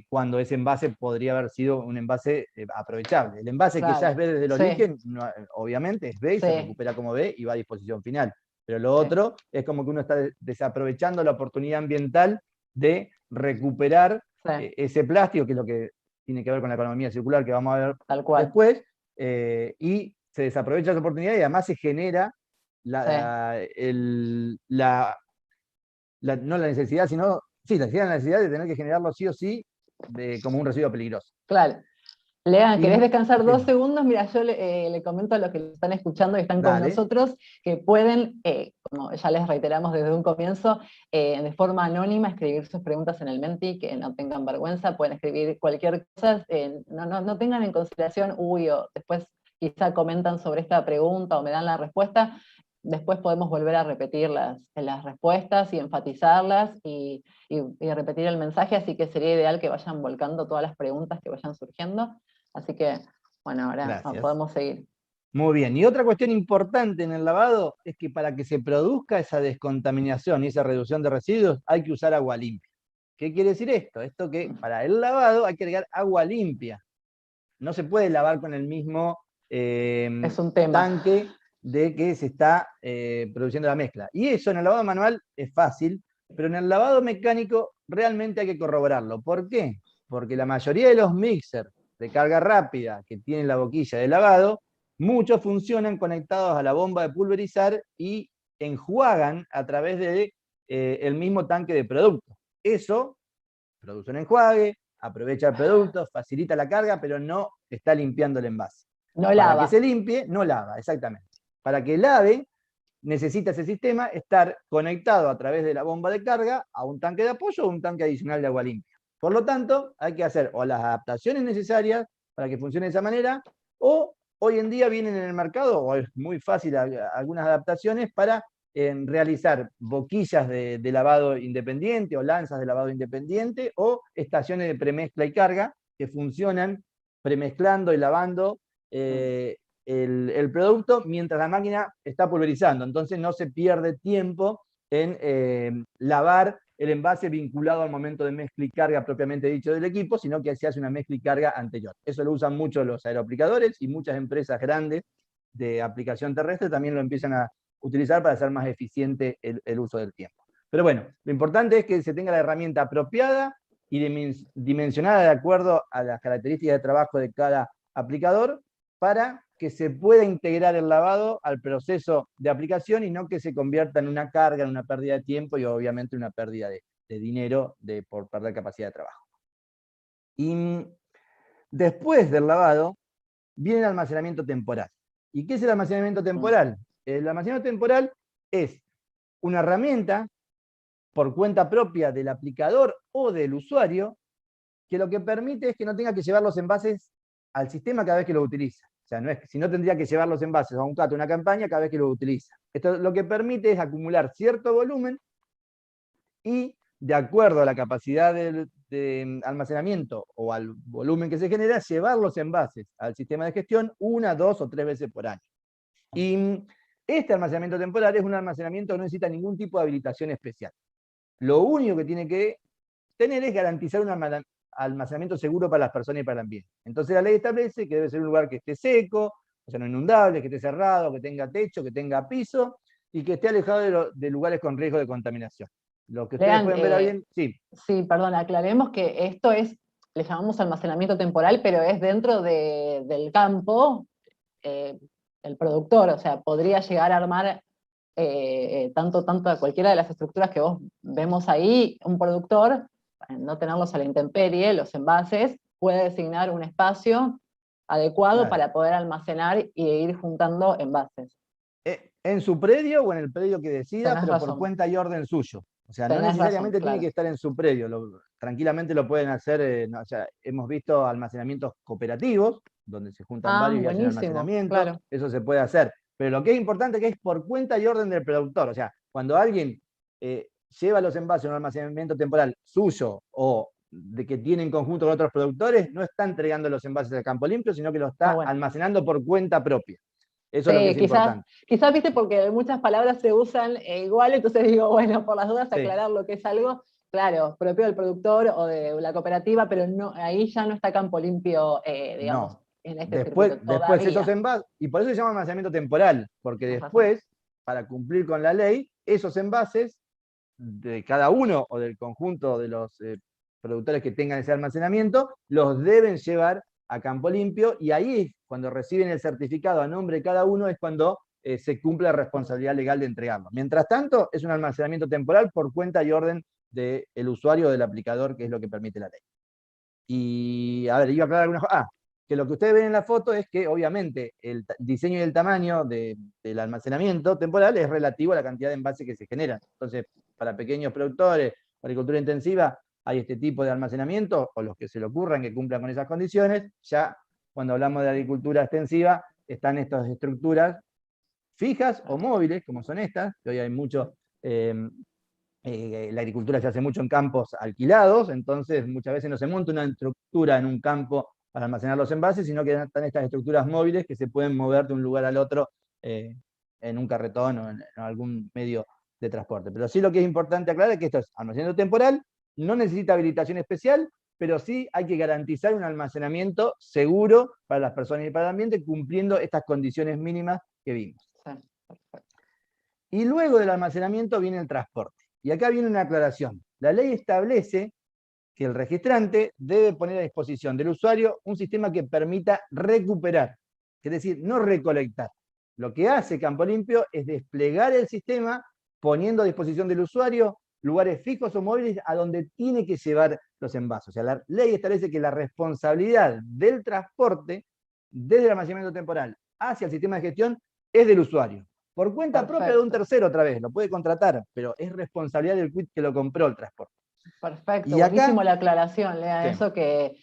cuando ese envase podría haber sido un envase aprovechable. El envase que ya es B desde el origen, obviamente es B y se recupera como B y va a disposición final. Pero lo otro es como que uno está desaprovechando la oportunidad ambiental de recuperar ese plástico, que es lo que tiene que ver con la economía circular, que vamos a ver después, y se desaprovecha esa oportunidad, y además se genera no la necesidad, sino, la necesidad de tener que generarlo sí o sí como un residuo peligroso. Claro. Lean, ¿querés descansar 2 segundos? Mira, yo le comento a los que están escuchando y están con nosotros, que pueden, como ya les reiteramos desde un comienzo, de forma anónima escribir sus preguntas en el Menti, que no tengan vergüenza, pueden escribir cualquier cosa, no tengan en consideración, o después quizá comentan sobre esta pregunta o me dan la respuesta. Después podemos volver a repetir las respuestas y enfatizarlas y repetir el mensaje, así que sería ideal que vayan volcando todas las preguntas que vayan surgiendo. Así que, bueno, ahora podemos seguir. Muy bien, y otra cuestión importante en el lavado es que para que se produzca esa descontaminación y esa reducción de residuos hay que usar agua limpia. ¿Qué quiere decir esto? Esto que para el lavado hay que agregar agua limpia. No se puede lavar con el mismo es un tema. tanque de que se está produciendo la mezcla. Y eso en el lavado manual es fácil, pero en el lavado mecánico realmente hay que corroborarlo. ¿Por qué? Porque la mayoría de los mixers de carga rápida que tienen la boquilla de lavado, muchos funcionan conectados a la bomba de pulverizar y enjuagan a través de el mismo tanque de producto. Eso produce un enjuague, aprovecha el producto, facilita la carga, pero no está limpiando el envase. No Para lava. que se limpie, no lava, exactamente. Para que lave, necesita ese sistema estar conectado a través de la bomba de carga a un tanque de apoyo o un tanque adicional de agua limpia. Por lo tanto, hay que hacer o las adaptaciones necesarias para que funcione de esa manera, o hoy en día vienen en el mercado, o es muy fácil algunas adaptaciones para realizar boquillas de lavado independiente o lanzas de lavado independiente o estaciones de premezcla y carga que funcionan premezclando y lavando el producto mientras la máquina está pulverizando. Entonces no se pierde tiempo en lavar el envase vinculado al momento de mezcla y carga propiamente dicho del equipo, sino que se hace una mezcla y carga anterior. Eso lo usan mucho los aeroaplicadores y muchas empresas grandes de aplicación terrestre también lo empiezan a utilizar para hacer más eficiente el uso del tiempo. Pero bueno, lo importante es que se tenga la herramienta apropiada y dimensionada de acuerdo a las características de trabajo de cada aplicador para que se pueda integrar el lavado al proceso de aplicación y no que se convierta en una carga, en una pérdida de tiempo y obviamente una pérdida de dinero por perder capacidad de trabajo. Y después del lavado viene el almacenamiento temporal. ¿Y qué es el almacenamiento temporal? El almacenamiento temporal es una herramienta por cuenta propia del aplicador o del usuario que lo que permite es que no tenga que llevar los envases al sistema cada vez que lo utiliza. O sea, no es, si no tendría que llevar los envases a un CAT, una campaña, cada vez que lo utiliza. Esto lo que permite es acumular cierto volumen y, de acuerdo a la capacidad de almacenamiento o al volumen que se genera, llevar los envases al sistema de gestión 1, 2 o 3 veces por año. Y este almacenamiento temporal es un almacenamiento que no necesita ningún tipo de habilitación especial. Lo único que tiene que tener es garantizar un almacenamiento seguro para las personas y para el ambiente. Entonces la ley establece que debe ser un lugar que esté seco, o sea, no inundable, que esté cerrado, que tenga techo, que tenga piso, y que esté alejado de lugares con riesgo de contaminación. Lo que ustedes pueden ver bien, sí. Sí, perdón, aclaremos que esto es, le llamamos almacenamiento temporal, pero es dentro del campo, el productor, o sea, podría llegar a armar tanto a cualquiera de las estructuras que vos vemos ahí, un productor, para no tenerlos a la intemperie, los envases, puede designar un espacio adecuado para poder almacenar y ir juntando envases. En su predio o en el predio que decida, pero por cuenta y orden suyo. O sea, no necesariamente tiene que estar en su predio. Tranquilamente lo pueden hacer, o sea, hemos visto almacenamientos cooperativos, donde se juntan varios y hacen almacenamiento. Claro. Eso se puede hacer. Pero lo que es importante es que es por cuenta y orden del productor. O sea, cuando alguien lleva los envases a un almacenamiento temporal suyo o de que tiene en conjunto con otros productores, no está entregando los envases al campo limpio, sino que lo está almacenando por cuenta propia. Eso es lo que es importante. Quizás, viste, porque muchas palabras se usan igual, entonces digo, bueno, por las dudas aclarar lo que es algo, claro, propio del productor o de la cooperativa, pero no, ahí ya no está campo limpio, digamos, en este circuito todavía. Después esos envases, y por eso se llama almacenamiento temporal, porque después, para cumplir con la ley, esos envases de cada uno o del conjunto de los productores que tengan ese almacenamiento, los deben llevar a campo limpio, y ahí, cuando reciben el certificado a nombre de cada uno, es cuando se cumple la responsabilidad legal de entregarlo. Mientras tanto, es un almacenamiento temporal por cuenta y orden del usuario o del aplicador, que es lo que permite la ley. Y, a ver, iba a aclarar algunas cosas. Que lo que ustedes ven en la foto es que, obviamente, el diseño y el tamaño del almacenamiento temporal es relativo a la cantidad de envases que se generan. Entonces, para pequeños productores, agricultura intensiva, hay este tipo de almacenamiento, o los que se le ocurran que cumplan con esas condiciones. Ya cuando hablamos de agricultura extensiva, están estas estructuras fijas o móviles, como son estas, que hoy hay mucho, la agricultura se hace mucho en campos alquilados, entonces muchas veces no se monta una estructura en un campo para almacenar los envases, sino que están estas estructuras móviles que se pueden mover de un lugar al otro en un carretón o en algún medio de transporte. Pero sí, lo que es importante aclarar es que esto es almacenamiento temporal, no necesita habilitación especial, pero sí hay que garantizar un almacenamiento seguro para las personas y para el ambiente, cumpliendo estas condiciones mínimas que vimos. Y luego del almacenamiento viene el transporte. Y acá viene una aclaración. La ley establece que el registrante debe poner a disposición del usuario un sistema que permita recuperar, es decir, no recolectar. Lo que hace Campo Limpio es desplegar el sistema poniendo a disposición del usuario lugares fijos o móviles a donde tiene que llevar los envases. O sea, la ley establece que la responsabilidad del transporte desde el almacenamiento temporal hacia el sistema de gestión es del usuario. Por cuenta propia de un tercero otra vez, lo puede contratar, pero es responsabilidad del quid que lo compró el transporte. Perfecto, Y acá, buenísimo la aclaración, Lea, sí, eso que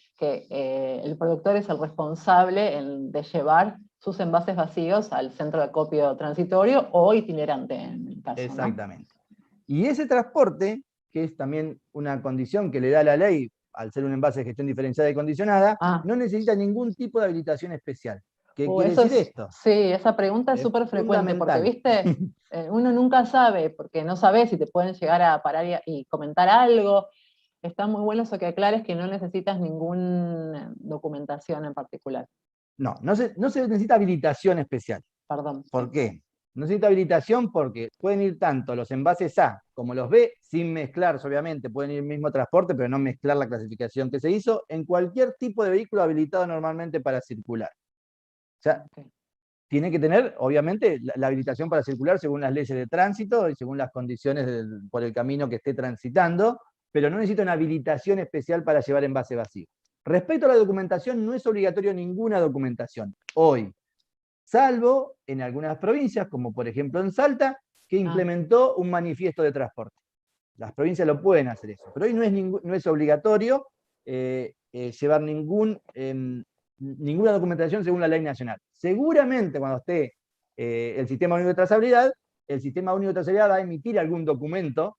el productor es el responsable de llevar sus envases vacíos al centro de acopio transitorio o itinerante en el caso, ¿no? exactamente. Y ese transporte, que es también una condición que le da la ley, al ser un envase de gestión diferenciada y condicionada, no necesita ningún tipo de habilitación especial. ¿Qué quiere decir esto? Sí, esa pregunta es Es súper frecuente, porque, fundamental. viste, uno nunca sabe, porque no sabes si te pueden llegar a parar y comentar algo. Está muy bueno eso que aclares que no necesitas ninguna documentación en particular. No se necesita habilitación especial. Perdón. ¿Por qué? No necesita habilitación porque pueden ir tanto los envases A como los B, sin mezclarse, obviamente, pueden ir el mismo transporte, pero no mezclar la clasificación que se hizo, en cualquier tipo de vehículo habilitado normalmente para circular. O sea, tiene que tener, obviamente, la habilitación para circular según las leyes de tránsito y según las condiciones por el camino que esté transitando, pero no necesita una habilitación especial para llevar envase vacío. Respecto a la documentación, no es obligatorio ninguna documentación hoy, salvo en algunas provincias, como por ejemplo en Salta, que implementó un manifiesto de transporte. Las provincias lo pueden hacer eso, pero hoy no es obligatorio llevar ninguna documentación según la ley nacional. Seguramente cuando esté el Sistema Único de Trazabilidad, el Sistema Único de Trazabilidad va a emitir algún documento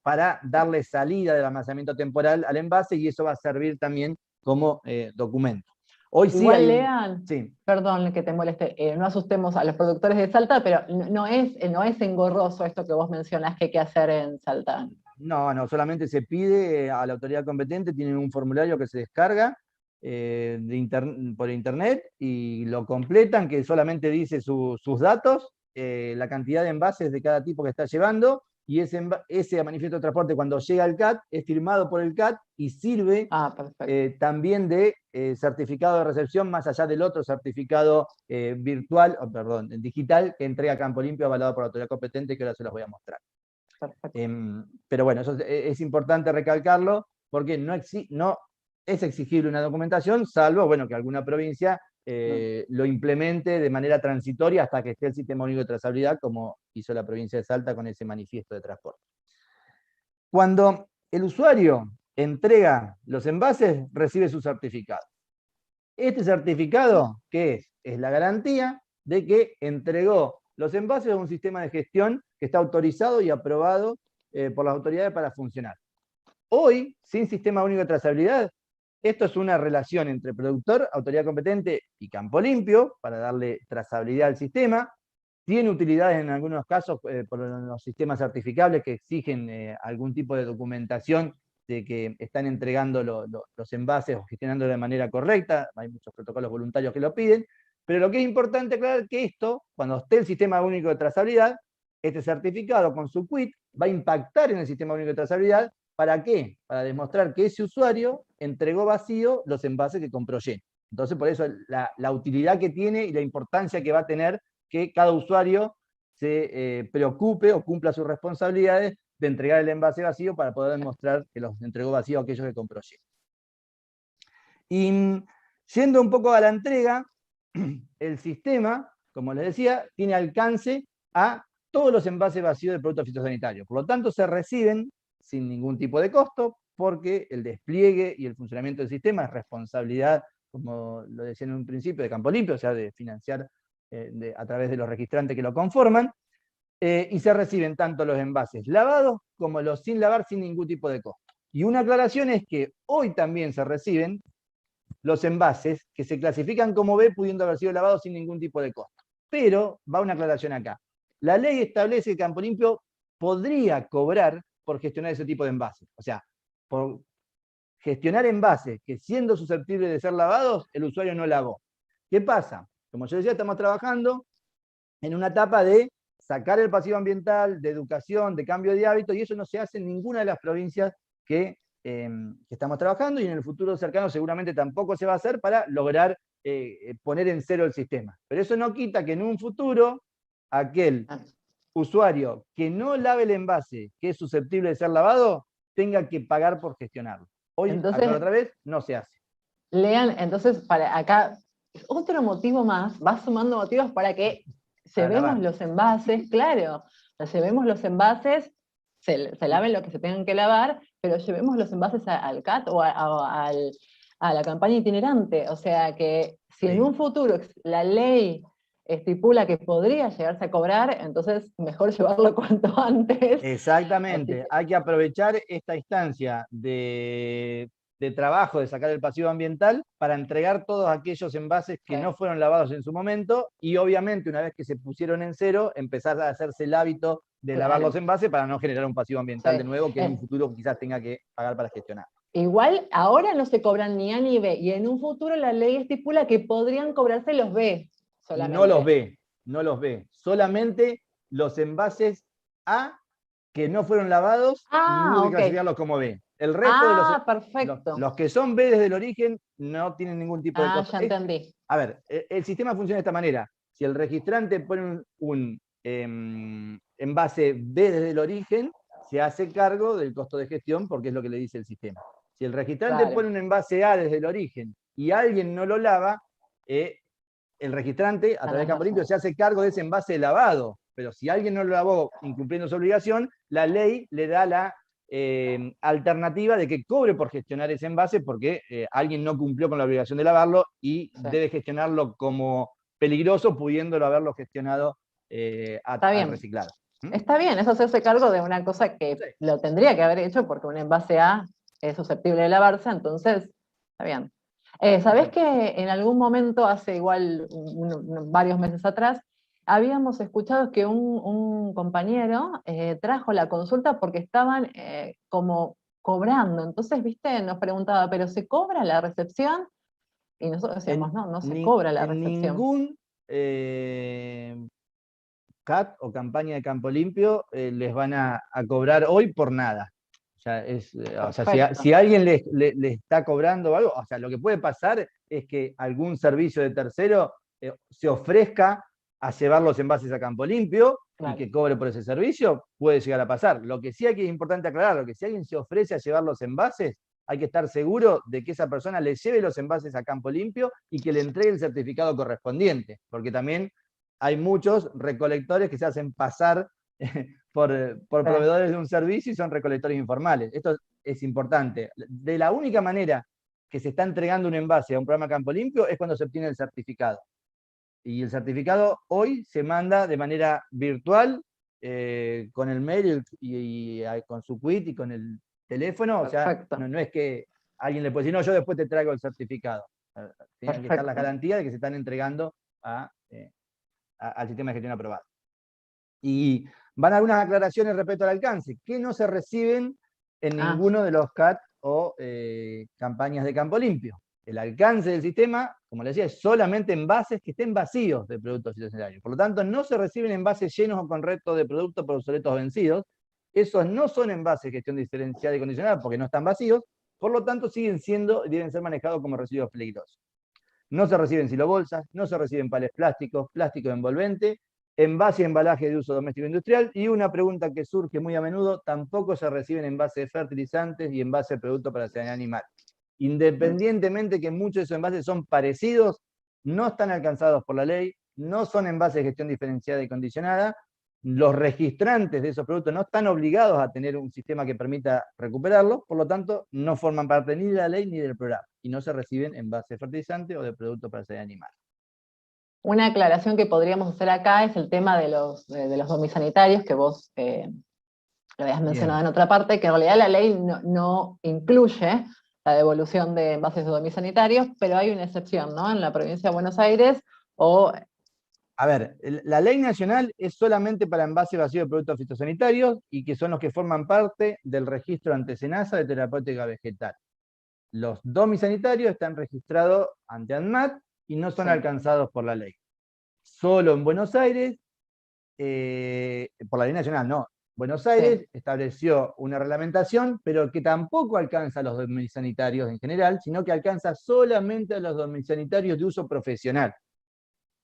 para darle salida del almacenamiento temporal al envase y eso va a servir también como documento. Hoy sí Igual, hay Lean, sí. Perdón que te moleste, no asustemos a los productores de Salta, pero no es engorroso esto que vos mencionás que hay que hacer en Salta. No, solamente se pide a la autoridad competente, tienen un formulario que se descarga por internet y lo completan, que solamente dice sus datos, la cantidad de envases de cada tipo que está llevando, y ese manifiesto de transporte cuando llega al CAT es firmado por el CAT y sirve también de certificado de recepción, más allá del otro certificado digital que entrega Campo Limpio avalado por la autoridad competente, que ahora se los voy a mostrar. Pero bueno, eso es importante recalcarlo, porque no es exigible una documentación, salvo bueno, que alguna provincia lo implemente de manera transitoria hasta que esté el Sistema Único de Trazabilidad, como hizo la provincia de Salta con ese manifiesto de transporte. Cuando el usuario entrega los envases, recibe su certificado. Este certificado, ¿qué es? Es la garantía de que entregó los envases a un sistema de gestión que está autorizado y aprobado por las autoridades para funcionar. Hoy, sin Sistema Único de Trazabilidad, esto es una relación entre productor, autoridad competente y Campo Limpio, para darle trazabilidad al sistema. Tiene utilidades en algunos casos por los sistemas certificables que exigen algún tipo de documentación de que están entregando los envases o gestionándolo de manera correcta. Hay muchos protocolos voluntarios que lo piden. Pero lo que es importante aclarar es que esto, cuando esté el Sistema Único de Trazabilidad, este certificado con su quit va a impactar en el Sistema Único de Trazabilidad. ¿Para qué? Para demostrar que ese usuario entregó vacío los envases que compró lleno. Entonces, por eso la utilidad que tiene y la importancia que va a tener que cada usuario se preocupe o cumpla sus responsabilidades de entregar el envase vacío para poder demostrar que los entregó vacío a aquellos que compró lleno. Y yendo un poco a la entrega, el sistema, como les decía, tiene alcance a todos los envases vacíos de productos fitosanitarios. Por lo tanto, se reciben sin ningún tipo de costo, porque el despliegue y el funcionamiento del sistema es responsabilidad, como lo decía en un principio, de Campo Limpio, o sea, de financiar a través de los registrantes que lo conforman, y se reciben tanto los envases lavados como los sin lavar sin ningún tipo de costo. Y una aclaración es que hoy también se reciben los envases que se clasifican como B pudiendo haber sido lavados sin ningún tipo de costo. Pero va una aclaración acá. La ley establece que Campo Limpio podría cobrar por gestionar ese tipo de envases. O sea, por gestionar envases que siendo susceptibles de ser lavados, el usuario no lavó. ¿Qué pasa? Como yo decía, estamos trabajando en una etapa de sacar el pasivo ambiental, de educación, de cambio de hábito, y eso no se hace en ninguna de las provincias que que estamos trabajando y en el futuro cercano seguramente tampoco se va a hacer para lograr poner en cero el sistema. Pero eso no quita que en un futuro aquel usuario que no lave el envase que es susceptible de ser lavado tenga que pagar por gestionarlo. Hoy, Entonces, acá otra vez, no se hace. Lean, entonces, para acá, otro motivo más, va sumando motivos para que llevemos los envases, claro, llevemos los envases, se laven lo que se tengan que lavar, pero llevemos los envases al CAT o a la campaña itinerante. O sea que si en un futuro la ley estipula que podría llegarse a cobrar, entonces mejor llevarlo cuanto antes. Exactamente, hay que aprovechar esta instancia de trabajo, de sacar el pasivo ambiental, para entregar todos aquellos envases que no fueron lavados en su momento, y obviamente una vez que se pusieron en cero, empezar a hacerse el hábito de lavar los envases para no generar un pasivo ambiental de nuevo que en un futuro quizás tenga que pagar para gestionar. Igual ahora no se cobran ni A ni B, y en un futuro la ley estipula que podrían cobrarse los B solamente. No los B, solamente los envases A que no fueron lavados y hubo que clasificarlos como B. El resto de los que son B desde el origen no tienen ningún tipo de costo. Ya entendí. A ver, el sistema funciona de esta manera. Si el registrante pone un envase B desde el origen, se hace cargo del costo de gestión porque es lo que le dice el sistema. Si el registrante pone un envase A desde el origen y alguien no lo lava, el registrante, a través de Campo Limpio, se hace cargo de ese envase lavado. Pero si alguien no lo lavó incumpliendo su obligación, la ley le da la alternativa de que cobre por gestionar ese envase porque alguien no cumplió con la obligación de lavarlo y debe gestionarlo como peligroso, pudiéndolo haberlo gestionado al reciclado. Está bien, eso hacerse cargo de una cosa que lo tendría que haber hecho porque un envase A es susceptible de lavarse, entonces está bien. ¿Sabés que en algún momento, hace igual varios meses atrás, habíamos escuchado que un compañero trajo la consulta porque estaban como cobrando? Entonces, viste, nos preguntaba, ¿pero se cobra la recepción? Y nosotros decíamos, no se cobra la recepción. Ningún CAT o campaña de Campo Limpio les van a cobrar hoy por nada. O sea, si alguien le está cobrando algo, o sea, lo que puede pasar es que algún servicio de tercero se ofrezca a llevar los envases a Campo Limpio y que cobre por ese servicio, puede llegar a pasar. Lo que sí es importante aclarar, lo que si alguien se ofrece a llevar los envases, hay que estar seguro de que esa persona le lleve los envases a Campo Limpio y que le entregue el certificado correspondiente, porque también hay muchos recolectores que se hacen pasar por proveedores de un servicio y son recolectores informales. Esto es importante. De la única manera que se está entregando un envase a un programa Campo Limpio es cuando se obtiene el certificado. Y el certificado hoy se manda de manera virtual, con el mail y con su quit y con el teléfono. O sea, no es que alguien le puede decir, no, yo después te traigo el certificado. Tienen que estar las garantías de que se están entregando al sistema de gestión aprobado. Y van algunas aclaraciones respecto al alcance, que no se reciben en ninguno de los CAT o campañas de Campo Limpio. El alcance del sistema, como les decía, es solamente envases que estén vacíos de productos fitosanitarios. Por lo tanto, no se reciben envases llenos o con resto de productos por obsoletos vencidos. Esos no son envases de gestión diferenciada y condicionada porque no están vacíos, por lo tanto siguen siendo y deben ser manejados como residuos peligrosos. No se reciben silobolsas, no se reciben palés plásticos, plástico envolvente, envase y embalaje de uso doméstico industrial, y una pregunta que surge muy a menudo, tampoco se reciben envases de fertilizantes y envases de productos para sanidad animal. Independientemente que muchos de esos envases son parecidos, no están alcanzados por la ley, no son envases de gestión diferenciada y condicionada, los registrantes de esos productos no están obligados a tener un sistema que permita recuperarlos, por lo tanto, no forman parte ni de la ley ni del programa, y no se reciben envases de fertilizante o de productos para sanidad animal. Una aclaración que podríamos hacer acá es el tema de los domisanitarios, que vos lo habías mencionado en otra parte, que en realidad la ley no incluye la devolución de envases de domisanitarios, pero hay una excepción, ¿no? En la provincia de Buenos Aires A ver, la ley nacional es solamente para envases vacíos de productos fitosanitarios y que son los que forman parte del registro ante SENASA de terapéutica vegetal. Los domisanitarios están registrados ante ANMAT y no son alcanzados por la ley. Solo en Buenos Aires, por la ley nacional no, Buenos Aires estableció una reglamentación, pero que tampoco alcanza a los dominisanitarios en general, sino que alcanza solamente a los dominisanitarios de uso profesional.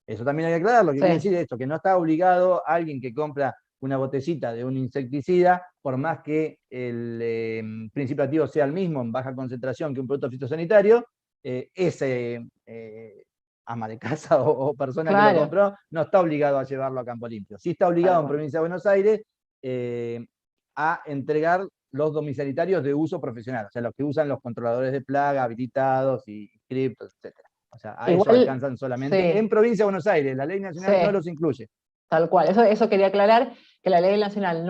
Eso también hay que aclarar, lo que quiere decir esto, que no está obligado alguien que compra una botellita de un insecticida, por más que el principio activo sea el mismo en baja concentración que un producto fitosanitario, ese ama de casa o persona que lo compró no está obligado a llevarlo a campo limpio. Sí está obligado en Provincia de Buenos Aires a entregar los domiciliarios de uso profesional, o sea, los que usan los controladores de plaga habilitados y criptos, etc. O sea, a eso alcanzan solamente en Provincia de Buenos Aires. La ley nacional no los incluye. Tal cual, eso quería aclarar, que la ley nacional,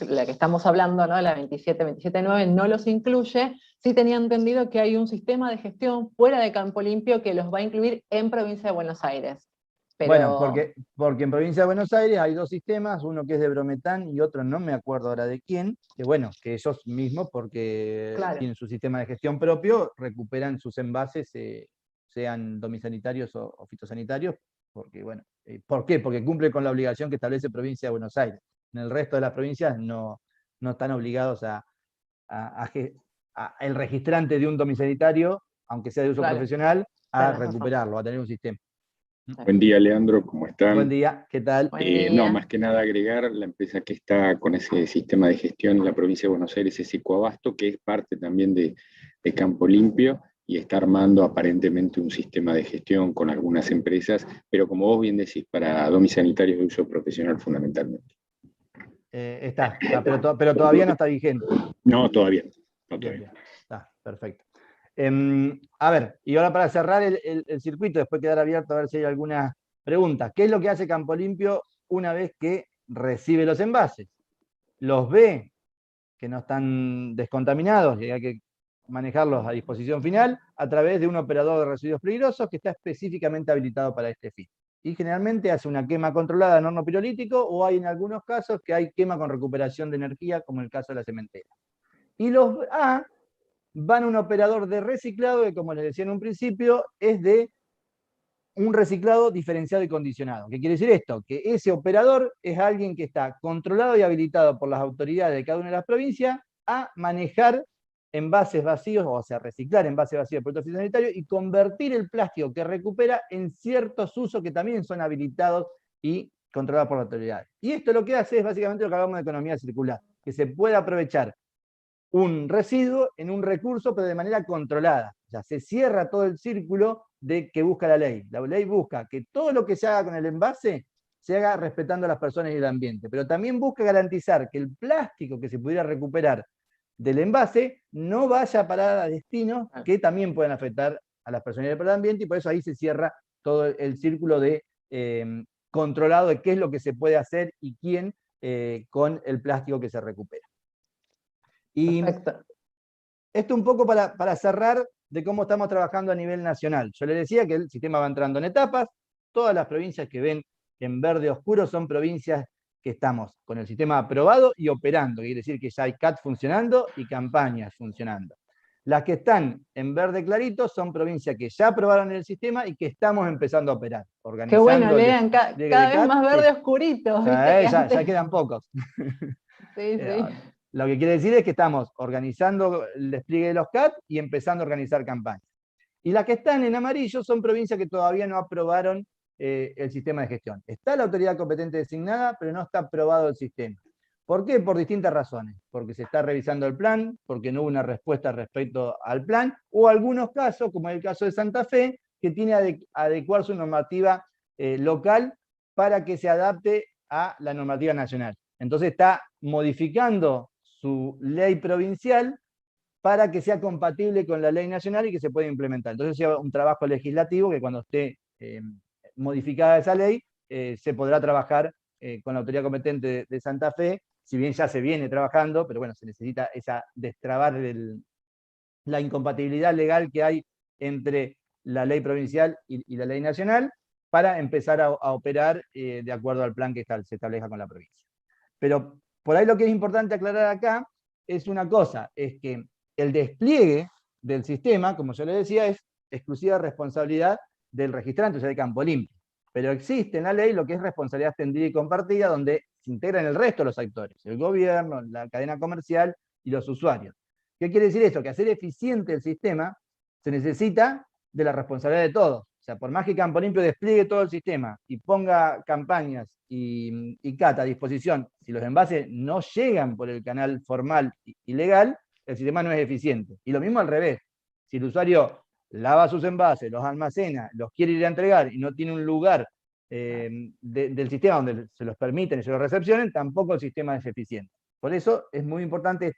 la que estamos hablando, ¿no? La 27.9, no los incluye. Sí tenía entendido que hay un sistema de gestión fuera de campo limpio que los va a incluir en Provincia de Buenos Aires. Pero... Bueno, porque en Provincia de Buenos Aires hay dos sistemas, uno que es de Brometán y otro no me acuerdo ahora de quién, que bueno, que ellos mismos, porque tienen su sistema de gestión propio, recuperan sus envases, sean domiciliarios o fitosanitarios, porque bueno, ¿por qué? Porque cumple con la obligación que establece Provincia de Buenos Aires. En el resto de las provincias no están obligados el registrante de un domiciliario, aunque sea de uso profesional, a recuperarlo, a tener un sistema. Buen día, Leandro, ¿cómo están? Buen día, ¿qué tal? No, más que nada agregar, la empresa que está con ese sistema de gestión en la provincia de Buenos Aires es Ecoabasto, que es parte también de Campo Limpio, y está armando aparentemente un sistema de gestión con algunas empresas, pero como vos bien decís, para domiciliarios de uso profesional fundamentalmente. Pero todavía no está vigente. No, todavía no. Bien. Está, perfecto. A ver, y ahora para cerrar el circuito, después quedar abierto a ver si hay alguna pregunta. ¿Qué es lo que hace Campo Limpio una vez que recibe los envases? Los ve que no están descontaminados y hay que manejarlos a disposición final a través de un operador de residuos peligrosos que está específicamente habilitado para este fin. Y generalmente hace una quema controlada en horno pirolítico, o hay en algunos casos que hay quema con recuperación de energía, como en el caso de la cementera. Y los A van a un operador de reciclado que, como les decía en un principio, es de un reciclado diferenciado y condicionado. ¿Qué quiere decir esto? Que ese operador es alguien que está controlado y habilitado por las autoridades de cada una de las provincias a manejar envases vacíos, o sea, reciclar envases vacíos de productos fitosanitarios y convertir el plástico que recupera en ciertos usos que también son habilitados y controlados por las autoridades. Y esto lo que hace es básicamente lo que hablamos de economía circular, que se puede aprovechar un residuo en un recurso, pero de manera controlada. O sea, se cierra todo el círculo de que busca la ley. La ley busca que todo lo que se haga con el envase se haga respetando a las personas y el ambiente, pero también busca garantizar que el plástico que se pudiera recuperar del envase no vaya a parar a destinos que también pueden afectar a las personas y al ambiente, y por eso ahí se cierra todo el círculo de controlado de qué es lo que se puede hacer y quién con el plástico que se recupera. Y esto un poco para cerrar de cómo estamos trabajando a nivel nacional. Yo les decía que el sistema va entrando en etapas. Todas las provincias que ven en verde oscuro son provincias que estamos con el sistema aprobado y operando. Quiere decir que ya hay CAT funcionando y campañas funcionando. Las que están en verde clarito son provincias que ya aprobaron el sistema y que estamos empezando a operar. Qué bueno, Lean, cada vez más verde oscurito. Ya quedan pocos. Sí. Lo que quiere decir es que estamos organizando el despliegue de los CAT y empezando a organizar campañas. Y las que están en amarillo son provincias que todavía no aprobaron el sistema de gestión. Está la autoridad competente designada, pero no está aprobado el sistema. ¿Por qué? Por distintas razones. Porque se está revisando el plan, porque no hubo una respuesta respecto al plan, o algunos casos, como el caso de Santa Fe, que tiene que adecuar su normativa local para que se adapte a la normativa nacional. Entonces está modificando su ley provincial para que sea compatible con la ley nacional y que se pueda implementar. Entonces lleva un trabajo legislativo que cuando esté modificada esa ley, se podrá trabajar con la autoridad competente de Santa Fe, si bien ya se viene trabajando, pero bueno, se necesita destrabar la incompatibilidad legal que hay entre la ley provincial y la ley nacional, para empezar a operar de acuerdo al plan que se establezca con la provincia. Pero por ahí lo que es importante aclarar acá es una cosa, es que el despliegue del sistema, como yo le decía, es exclusiva responsabilidad del registrante, o sea, de Campo Limpio. Pero existe en la ley lo que es responsabilidad extendida y compartida, donde se integran el resto de los actores, el gobierno, la cadena comercial y los usuarios. ¿Qué quiere decir esto? Que hacer eficiente el sistema se necesita de la responsabilidad de todos. O sea, por más que Campo Limpio despliegue todo el sistema y ponga campañas y CAT a disposición, si los envases no llegan por el canal formal y legal, el sistema no es eficiente. Y lo mismo al revés. Si el usuario lava sus envases, los almacena, los quiere ir a entregar y no tiene un lugar del sistema donde se los permiten y se los recepcionen, tampoco el sistema es eficiente. Por eso es muy importante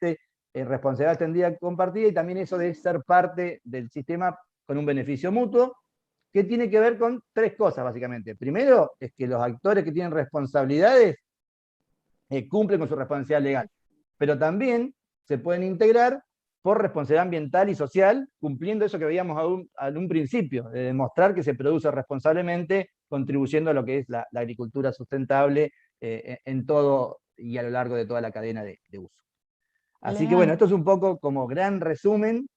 responsabilidad extendida compartida y también eso de ser parte del sistema con un beneficio mutuo, que tiene que ver con tres cosas básicamente. Primero es que los actores que tienen responsabilidades cumplen con su responsabilidad legal, pero también se pueden integrar por responsabilidad ambiental y social, cumpliendo eso que veíamos a un principio, de demostrar que se produce responsablemente, contribuyendo a lo que es la agricultura sustentable en todo y a lo largo de toda la cadena de uso. Así que bueno, esto es un poco como gran resumen.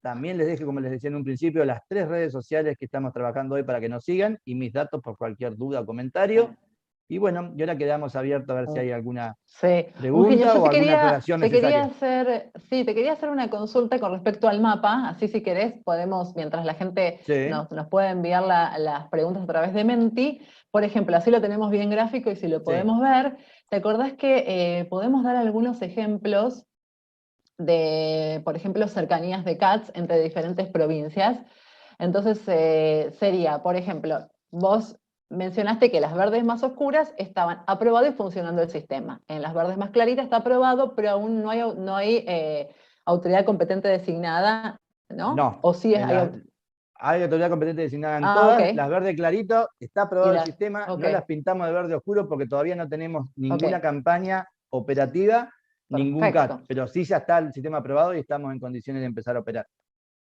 También les dejo, como les decía en un principio, las 3 redes sociales que estamos trabajando hoy para que nos sigan y mis datos por cualquier duda o comentario. Y bueno, y ahora quedamos abiertos a ver si hay alguna pregunta o alguna aclaración necesaria. Te quería hacer una consulta con respecto al mapa, así si querés podemos, mientras la gente nos puede enviar las preguntas a través de Menti, por ejemplo, así lo tenemos bien gráfico y si lo podemos ver, ¿te acordás que podemos dar algunos ejemplos de, por ejemplo, cercanías de CATs entre diferentes provincias? Entonces sería, por ejemplo, vos mencionaste que las verdes más oscuras estaban aprobado y funcionando el sistema. En las verdes más claritas está aprobado, pero aún no hay autoridad competente designada, ¿no? No. ¿O sí hay autoridad competente designada en todas. Okay. Las verdes clarito, está aprobado el sistema, no las pintamos de verde oscuro porque todavía no tenemos ninguna campaña operativa, ningún CAT, pero sí ya está el sistema aprobado y estamos en condiciones de empezar a operar.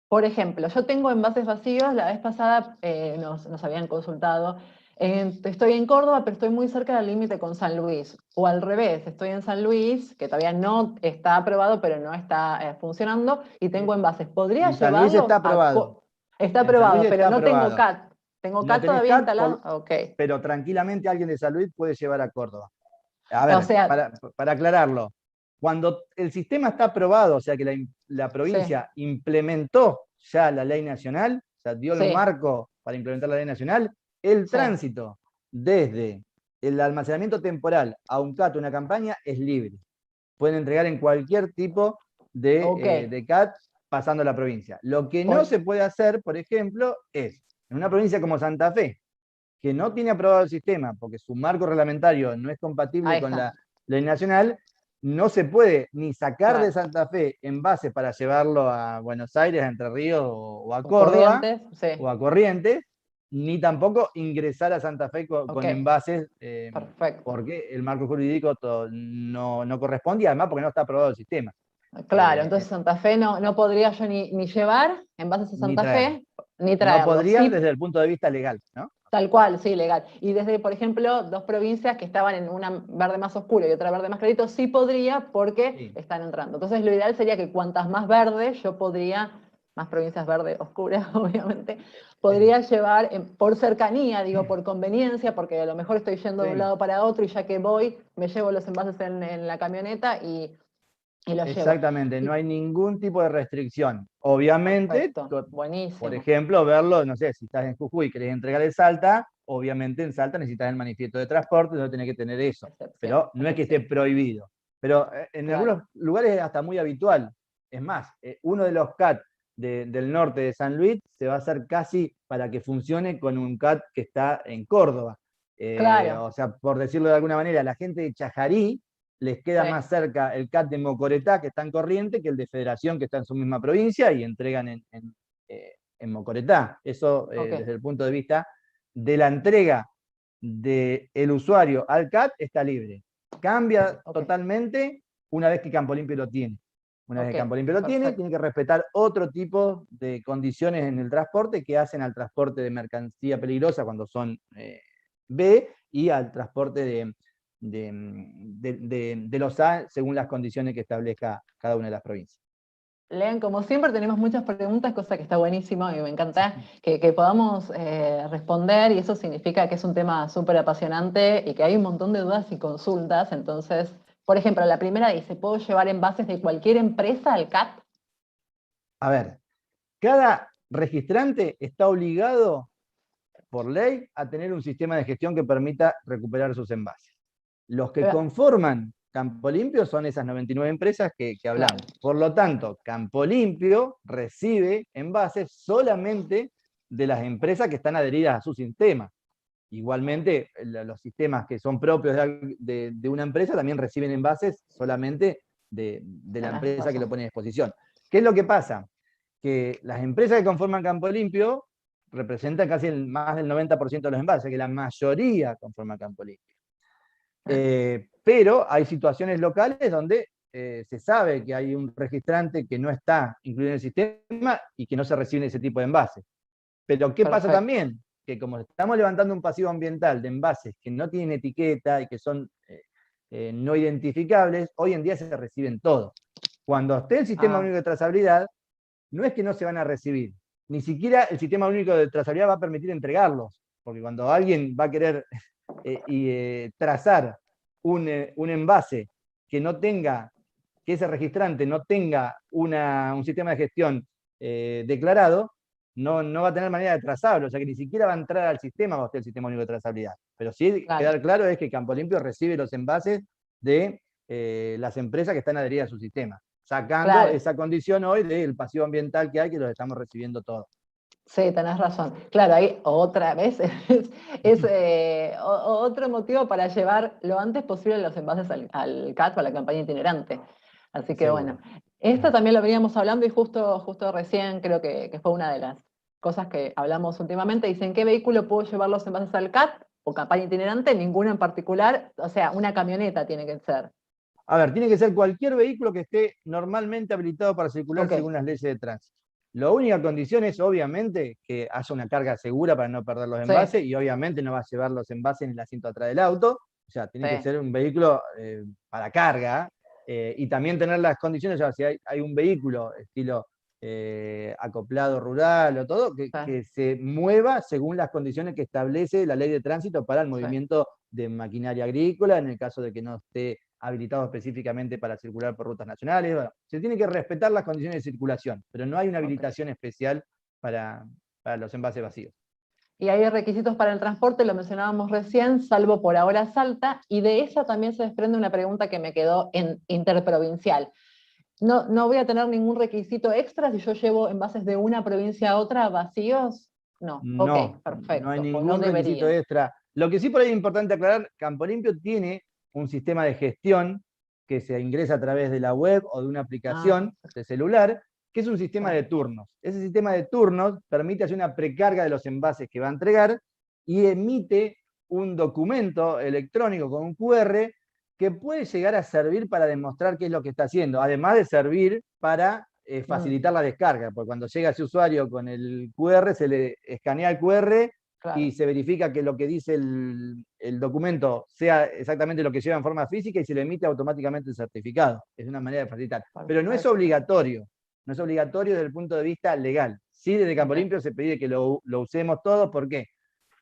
Por ejemplo, yo tengo envases vacíos, la vez pasada nos habían consultado, estoy en Córdoba, pero estoy muy cerca del límite con San Luis, o al revés, estoy en San Luis, que todavía no está aprobado, pero no está funcionando, y tengo envases. ¿Podría llevarlo? San Luis está aprobado. Está aprobado, pero está no aprobado. tengo CAT. ¿Tengo No CAT todavía CAT, instalado? pero tranquilamente alguien de San Luis puede llevar a Córdoba. A ver, o sea, para aclararlo, cuando el sistema está aprobado, o sea que la provincia implementó ya la ley nacional, o sea, dio el marco para implementar la ley nacional, el tránsito desde el almacenamiento temporal a un CAT, una campaña, es libre. Pueden entregar en cualquier tipo de CAT pasando la provincia. Lo que no se puede hacer, por ejemplo, es, en una provincia como Santa Fe, que no tiene aprobado el sistema, porque su marco reglamentario no es compatible con la ley nacional, no se puede ni sacar de Santa Fe envases para llevarlo a Buenos Aires, a Entre Ríos o a Córdoba, o a Corrientes, ni tampoco ingresar a Santa Fe con envases, porque el marco jurídico no corresponde y además porque no está aprobado el sistema. Claro, entonces Santa Fe no podría yo ni llevar envases a Santa Fe, ni traerlos. No podrían desde el punto de vista legal, ¿no? Tal cual, sí, legal. Y desde, por ejemplo, 2 provincias que estaban en una verde más oscura y otra verde más clarito, sí podría porque están entrando. Entonces lo ideal sería que cuantas más verdes yo podría, más provincias verdes oscuras, obviamente, podría llevar por cercanía, digo, por conveniencia, porque a lo mejor estoy yendo de un lado para otro y ya que voy, me llevo los envases en la camioneta y los llevo. Exactamente, no hay ningún tipo de restricción. Obviamente, buenísimo. Por ejemplo, verlo, no sé, si estás en Jujuy y querés entregar el Salta, obviamente en Salta necesitas el manifiesto de transporte, no tenés que tener eso. Pero no es que esté prohibido. Pero en algunos lugares es hasta muy habitual. Es más, uno de los CAT del norte de San Luis se va a hacer casi para que funcione con un CAT que está en Córdoba. O sea, por decirlo de alguna manera, la gente de Chajarí les queda más cerca el CAT de Mocoretá, que está en Corriente, que el de Federación, que está en su misma provincia, y entregan en Mocoretá. Eso, desde el punto de vista de la entrega del usuario al CAT, está libre. Cambia totalmente una vez que Campo Limpio lo tiene. Una vez que Campo Limpio lo tiene que respetar otro tipo de condiciones en el transporte que hacen al transporte de mercancía peligrosa cuando son B, y al transporte de los A según las condiciones que establezca cada una de las provincias. Lean, como siempre tenemos muchas preguntas, cosa que está buenísimo y me encanta que podamos responder, y eso significa que es un tema súper apasionante y que hay un montón de dudas y consultas. Entonces, por ejemplo, la primera dice, ¿puedo llevar envases de cualquier empresa al CAT? A ver, cada registrante está obligado por ley a tener un sistema de gestión que permita recuperar sus envases. Los que conforman Campo Limpio son esas 99 empresas que hablamos. Claro. Por lo tanto, Campo Limpio recibe envases solamente de las empresas que están adheridas a su sistema. Igualmente, los sistemas que son propios de una empresa también reciben envases solamente de la empresa que lo pone a disposición. ¿Qué es lo que pasa? Que las empresas que conforman Campo Limpio representan casi más del 90% de los envases, que la mayoría conforman Campo Limpio. Pero hay situaciones locales donde se sabe que hay un registrante que no está incluido en el sistema y que no se recibe ese tipo de envases. Pero ¿qué pasa también? Que como estamos levantando un pasivo ambiental de envases que no tienen etiqueta y que son no identificables, hoy en día se reciben todos. Cuando esté el Sistema Único de Trazabilidad, no es que no se van a recibir, ni siquiera el Sistema Único de Trazabilidad va a permitir entregarlos, porque cuando alguien va a querer trazar un envase que no tenga, que ese registrante no tenga un sistema de gestión declarado, no va a tener manera de trazarlo, o sea que ni siquiera va a entrar al sistema bajo el Sistema Único de Trazabilidad. Pero sí quedar claro es que Campo Limpio recibe los envases de las empresas que están adheridas a su sistema, sacando esa condición hoy del pasivo ambiental que hay, que los estamos recibiendo todos. Sí, tenés razón. Claro, ahí otra vez es otro motivo para llevar lo antes posible los envases al CAT o a la campaña itinerante. Así que bueno, esto también lo veníamos hablando y justo recién creo que fue una de las cosas que hablamos últimamente. Dicen, ¿qué vehículo puedo llevar los envases al CAT o campaña itinerante? Ninguno en particular, o sea, una camioneta tiene que ser. A ver, tiene que ser cualquier vehículo que esté normalmente habilitado para circular según las leyes de tránsito. La única condición es, obviamente, que haya una carga segura para no perder los envases, y obviamente no va a llevar los envases en el asiento atrás del auto, o sea, tiene que ser un vehículo para carga, y también tener las condiciones, o sea, si hay un vehículo estilo acoplado rural o todo, que se mueva según las condiciones que establece la ley de tránsito para el movimiento de maquinaria agrícola, en el caso de que no esté habilitado específicamente para circular por rutas nacionales. Bueno, se tiene que respetar las condiciones de circulación, pero no hay una habilitación especial para los envases vacíos. Y hay requisitos para el transporte, lo mencionábamos recién, salvo por ahora Salta, y de esa también se desprende una pregunta que me quedó en interprovincial. No voy a tener ningún requisito extra si yo llevo envases de una provincia a otra vacíos. No, ok, perfecto. No hay ningún requisito extra. Lo que sí por ahí es importante aclarar, Campo Limpio tiene un sistema de gestión que se ingresa a través de la web o de una aplicación de celular, que es un sistema de turnos. Ese sistema de turnos permite hacer una precarga de los envases que va a entregar y emite un documento electrónico con un QR que puede llegar a servir para demostrar qué es lo que está haciendo, además de servir para facilitar la descarga, porque cuando llega ese usuario con el QR, se le escanea el QR y se verifica que lo que dice el documento sea exactamente lo que lleva en forma física y se le emite automáticamente el certificado. Es una manera de facilitar. Pero no es obligatorio, no es obligatorio desde el punto de vista legal. Sí, desde Campo Limpio se pide que lo usemos todos. ¿Por qué?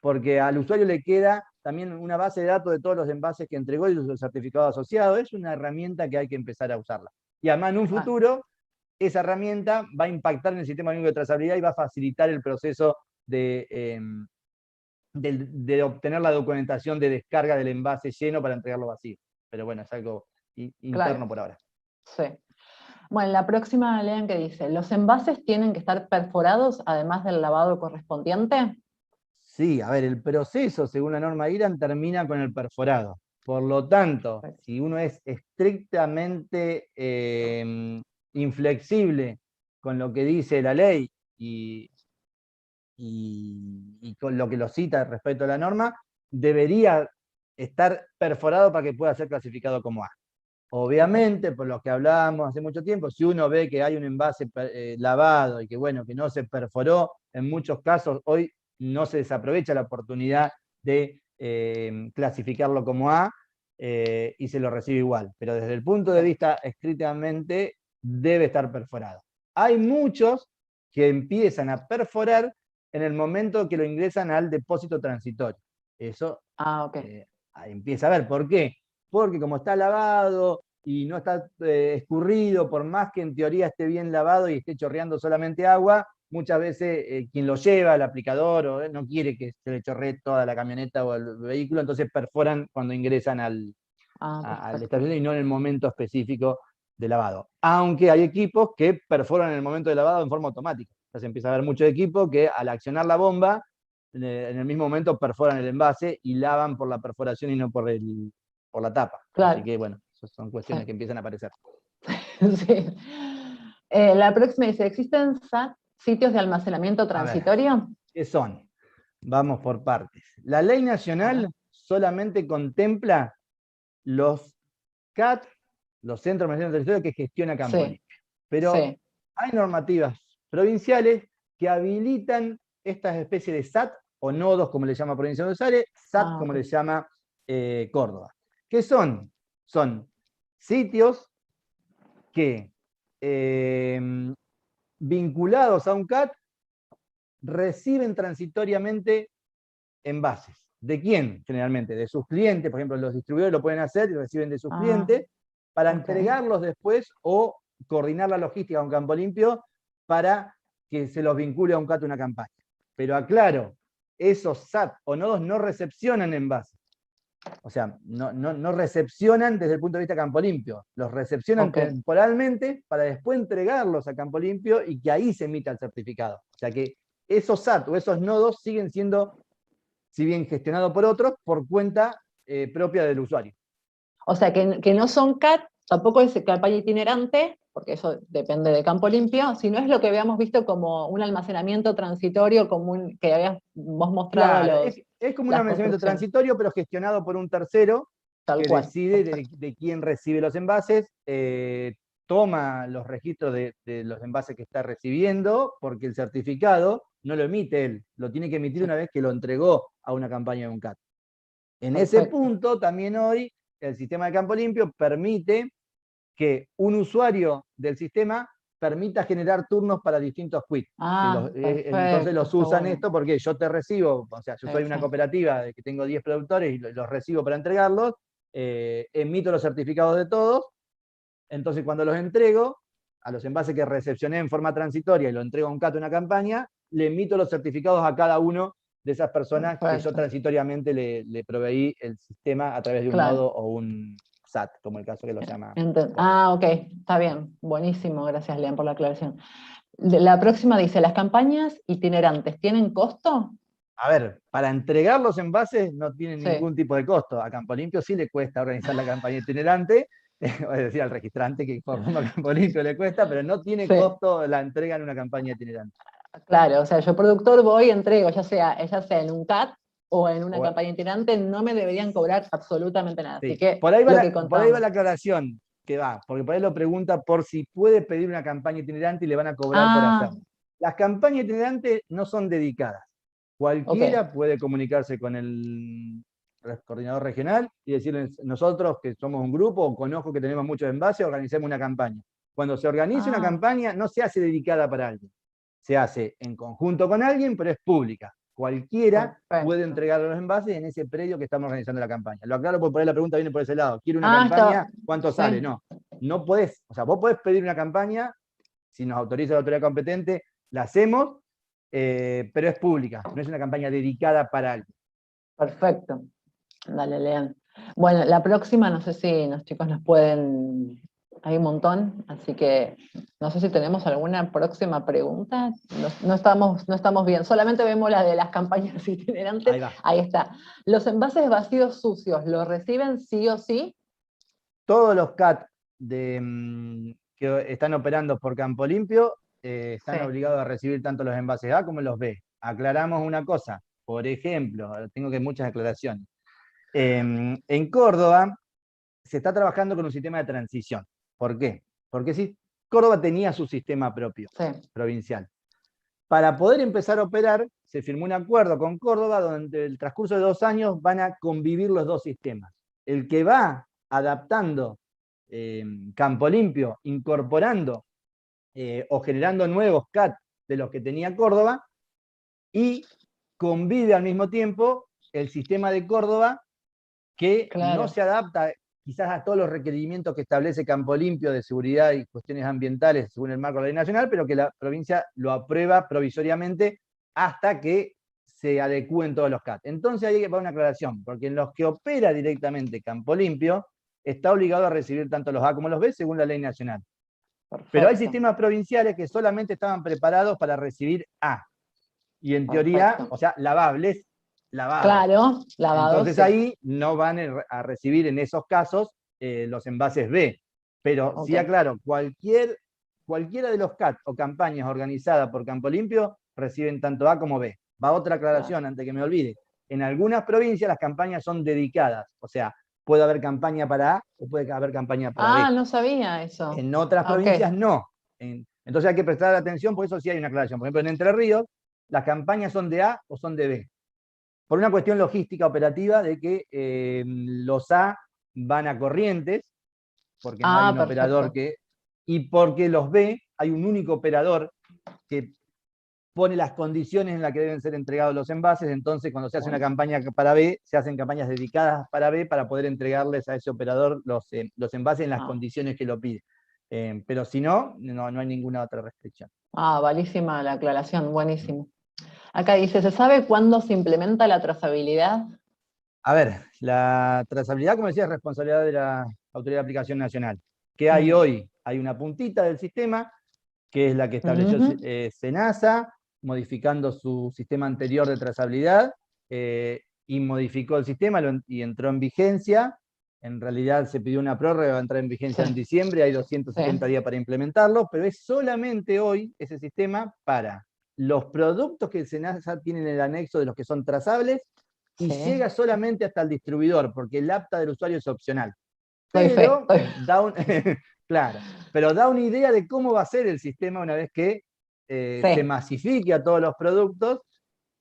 Porque al usuario le queda también una base de datos de todos los envases que entregó y su certificado asociado. Es una herramienta que hay que empezar a usarla. Y además en un futuro, esa herramienta va a impactar en el sistema único de trazabilidad y va a facilitar el proceso de obtener la documentación de descarga del envase lleno para entregarlo vacío. Pero bueno, es algo interno por ahora. Sí. Bueno, la próxima lean que dice, ¿los envases tienen que estar perforados además del lavado correspondiente? Sí, a ver, el proceso, según la norma IRAN, termina con el perforado. Por lo tanto, si uno es estrictamente inflexible con lo que dice la ley y con lo que lo cita respecto a la norma, debería estar perforado para que pueda ser clasificado como A. Obviamente, por lo que hablábamos hace mucho tiempo, si uno ve que hay un envase lavado y que bueno, que no se perforó, en muchos casos hoy no se desaprovecha la oportunidad de clasificarlo como A y se lo recibe igual. Pero desde el punto de vista estrictamente debe estar perforado. Hay muchos que empiezan a perforar en el momento que lo ingresan al depósito transitorio. Eso Ok. ahí empieza a ver. ¿Por qué? Porque como está lavado y no está escurrido, por más que en teoría esté bien lavado y esté chorreando solamente agua, muchas veces quien lo lleva, el aplicador, no quiere que se le chorree toda la camioneta o el vehículo, entonces perforan cuando ingresan al estacionamiento y no en el momento específico de lavado. Aunque hay equipos que perforan en el momento de lavado en forma automática. Entonces empieza a haber muchos equipos que al accionar la bomba, en el mismo momento perforan el envase y lavan por la perforación y no por la tapa. Claro. Así que bueno, esas son cuestiones que empiezan a aparecer. Sí. La próxima dice, ¿existen sitios de almacenamiento transitorio? ¿Qué son? Vamos por partes. La ley nacional solamente contempla los CAT, los centros de almacenamiento transitorio que gestiona Campo Limpio. Pero hay normativas provinciales que habilitan estas especies de SAT o nodos, como le llama Provincia de Buenos Aires, SAT, como le llama Córdoba. ¿Qué son? Son sitios que, vinculados a un CAT, reciben transitoriamente envases. ¿De quién? Generalmente, de sus clientes. Por ejemplo, los distribuidores lo pueden hacer y reciben de sus clientes para entregarlos después o coordinar la logística con Campo Limpio para que se los vincule a un CAT, una campaña. Pero aclaro, esos SAT o nodos no recepcionan envases. O sea, no recepcionan desde el punto de vista de Campo Limpio. Los recepcionan temporalmente para después entregarlos a Campo Limpio y que ahí se emita el certificado. O sea que esos SAT o esos nodos siguen siendo, si bien gestionados por otros, por cuenta propia del usuario. O sea, que no son CAT, tampoco es campaña itinerante, porque eso depende de Campo Limpio, sino es lo que habíamos visto como un almacenamiento transitorio común que habías vos mostrado. Claro, es como un almacenamiento transitorio, pero gestionado por un tercero que decide de quién recibe los envases, toma los registros de los envases que está recibiendo, porque el certificado no lo emite él, lo tiene que emitir una vez que lo entregó a una campaña de un CAT. En ese punto, también hoy, el sistema de Campo Limpio permite que un usuario del sistema permita generar turnos para distintos quits. Entonces los usan esto porque yo te recibo, o sea, yo soy una cooperativa de que tengo 10 productores y los recibo para entregarlos, emito los certificados de todos, entonces cuando los entrego, a los envases que recepcioné en forma transitoria y lo entrego a un CAT o una campaña, le emito los certificados a cada uno de esas personas que yo transitoriamente le proveí el sistema a través de un nodo o un SAT, como el caso que lo llama. Ok, está bien, buenísimo, gracias Lean por la aclaración. La próxima dice, ¿las campañas itinerantes tienen costo? A ver, para entregar los envases no tienen ningún tipo de costo. A Campo Limpio sí le cuesta organizar la campaña itinerante, es decir, al registrante que forma Campo Limpio le cuesta, pero no tiene costo la entrega en una campaña itinerante. Claro, o sea, yo productor voy y entrego, ya sea en un CAT o en una campaña itinerante, no me deberían cobrar absolutamente nada. Sí. Así que, por ahí va la aclaración que va, porque por ahí lo pregunta por si puede pedir una campaña itinerante y le van a cobrar por hacerlo. Las campañas itinerantes no son dedicadas. Cualquiera puede comunicarse con el coordinador regional y decirle, nosotros que somos un grupo o conozco que tenemos muchos envases, organicemos una campaña. Cuando se organiza una campaña, no se hace dedicada para alguien. Se hace en conjunto con alguien, pero es pública. Cualquiera puede entregar los envases en ese predio que estamos organizando la campaña. Lo aclaro porque por ahí la pregunta viene por ese lado. ¿Quiero una campaña? ¿Cuánto sale? No podés. O sea, vos podés pedir una campaña, si nos autoriza la autoridad competente, la hacemos, pero es pública, no es una campaña dedicada para alguien. Perfecto. Dale, Lean. Bueno, la próxima, no sé si los chicos nos pueden... Hay un montón, así que no sé si tenemos alguna próxima pregunta. No estamos bien, solamente vemos la de las campañas itinerantes. Ahí está. ¿Los envases vacíos sucios los reciben sí o sí? Todos los CAT que están operando por Campo Limpio están obligados a recibir tanto los envases A como los B. Aclaramos una cosa, por ejemplo, tengo que muchas aclaraciones. En Córdoba se está trabajando con un sistema de transición. ¿Por qué? Porque si Córdoba tenía su sistema propio, provincial. Para poder empezar a operar, se firmó un acuerdo con Córdoba donde en el transcurso de 2 años van a convivir los dos sistemas. El que va adaptando Campo Limpio, incorporando o generando nuevos CAT de los que tenía Córdoba, y convive al mismo tiempo el sistema de Córdoba que no se adapta quizás a todos los requerimientos que establece Campo Limpio de seguridad y cuestiones ambientales según el marco de la ley nacional, pero que la provincia lo aprueba provisoriamente hasta que se adecúen todos los CAT. Entonces hay que poner una aclaración, porque en los que opera directamente Campo Limpio, está obligado a recibir tanto los A como los B según la ley nacional. Perfecto. Pero hay sistemas provinciales que solamente estaban preparados para recibir A. Y en teoría, o sea, lavables, lavados. Claro, lavados. Entonces ahí no van a recibir en esos casos los envases B. Pero sí aclaro, cualquiera de los CAT o campañas organizadas por Campo Limpio reciben tanto A como B. Va otra aclaración antes que me olvide. En algunas provincias las campañas son dedicadas, o sea, puede haber campaña para A o puede haber campaña para B. Ah, no sabía eso. En otras provincias no. Entonces hay que prestar atención, por eso sí hay una aclaración. Por ejemplo, en Entre Ríos, las campañas son de A o son de B. Por una cuestión logística operativa de que los A van a Corrientes, porque no hay un operador que... Y porque los B, hay un único operador que pone las condiciones en las que deben ser entregados los envases, entonces cuando se hace una campaña para B, se hacen campañas dedicadas para B para poder entregarles a ese operador los envases en las condiciones que lo pide. Pero si no, no hay ninguna otra restricción. Valísima la aclaración, buenísimo. Acá dice, ¿se sabe cuándo se implementa la trazabilidad? A ver, la trazabilidad, como decía, es responsabilidad de la Autoridad de Aplicación Nacional. ¿Qué hay hoy? Hay una puntita del sistema, que es la que estableció SENASA, modificando su sistema anterior de trazabilidad, y modificó el sistema y entró en vigencia. En realidad se pidió una prórroga, va a entrar en vigencia en diciembre, hay 270 días para implementarlo, pero es solamente hoy ese sistema para los productos que SENASA tiene en el anexo de los que son trazables, y llega solamente hasta el distribuidor, porque el apta del usuario es opcional. Pero da una idea de cómo va a ser el sistema una vez que se masifique a todos los productos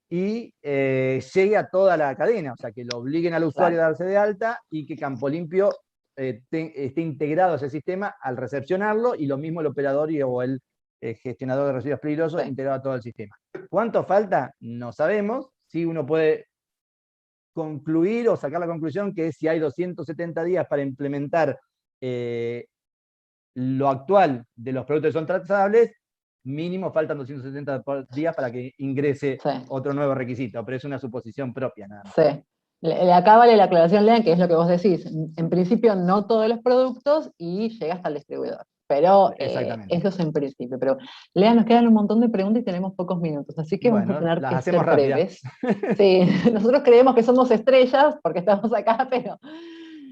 y llegue a toda la cadena, o sea, que lo obliguen al usuario a darse de alta y que Campo Limpio esté integrado a ese sistema al recepcionarlo, y lo mismo el operador o el gestionador de residuos peligrosos integrado a todo el sistema. ¿Cuánto falta? No sabemos. Sí, uno puede concluir o sacar la conclusión que si hay 270 días para implementar lo actual de los productos que son trazables, mínimo faltan 270 días para que ingrese otro nuevo requisito, pero es una suposición propia nada más. Acá vale la aclaración, Lean, que es lo que vos decís. En principio no todos los productos y llega hasta el distribuidor. Pero eso es en principio. Pero, Lea, nos quedan un montón de preguntas y tenemos pocos minutos, así que vamos a tener que ser breves. Sí, nosotros creemos que somos estrellas porque estamos acá, pero...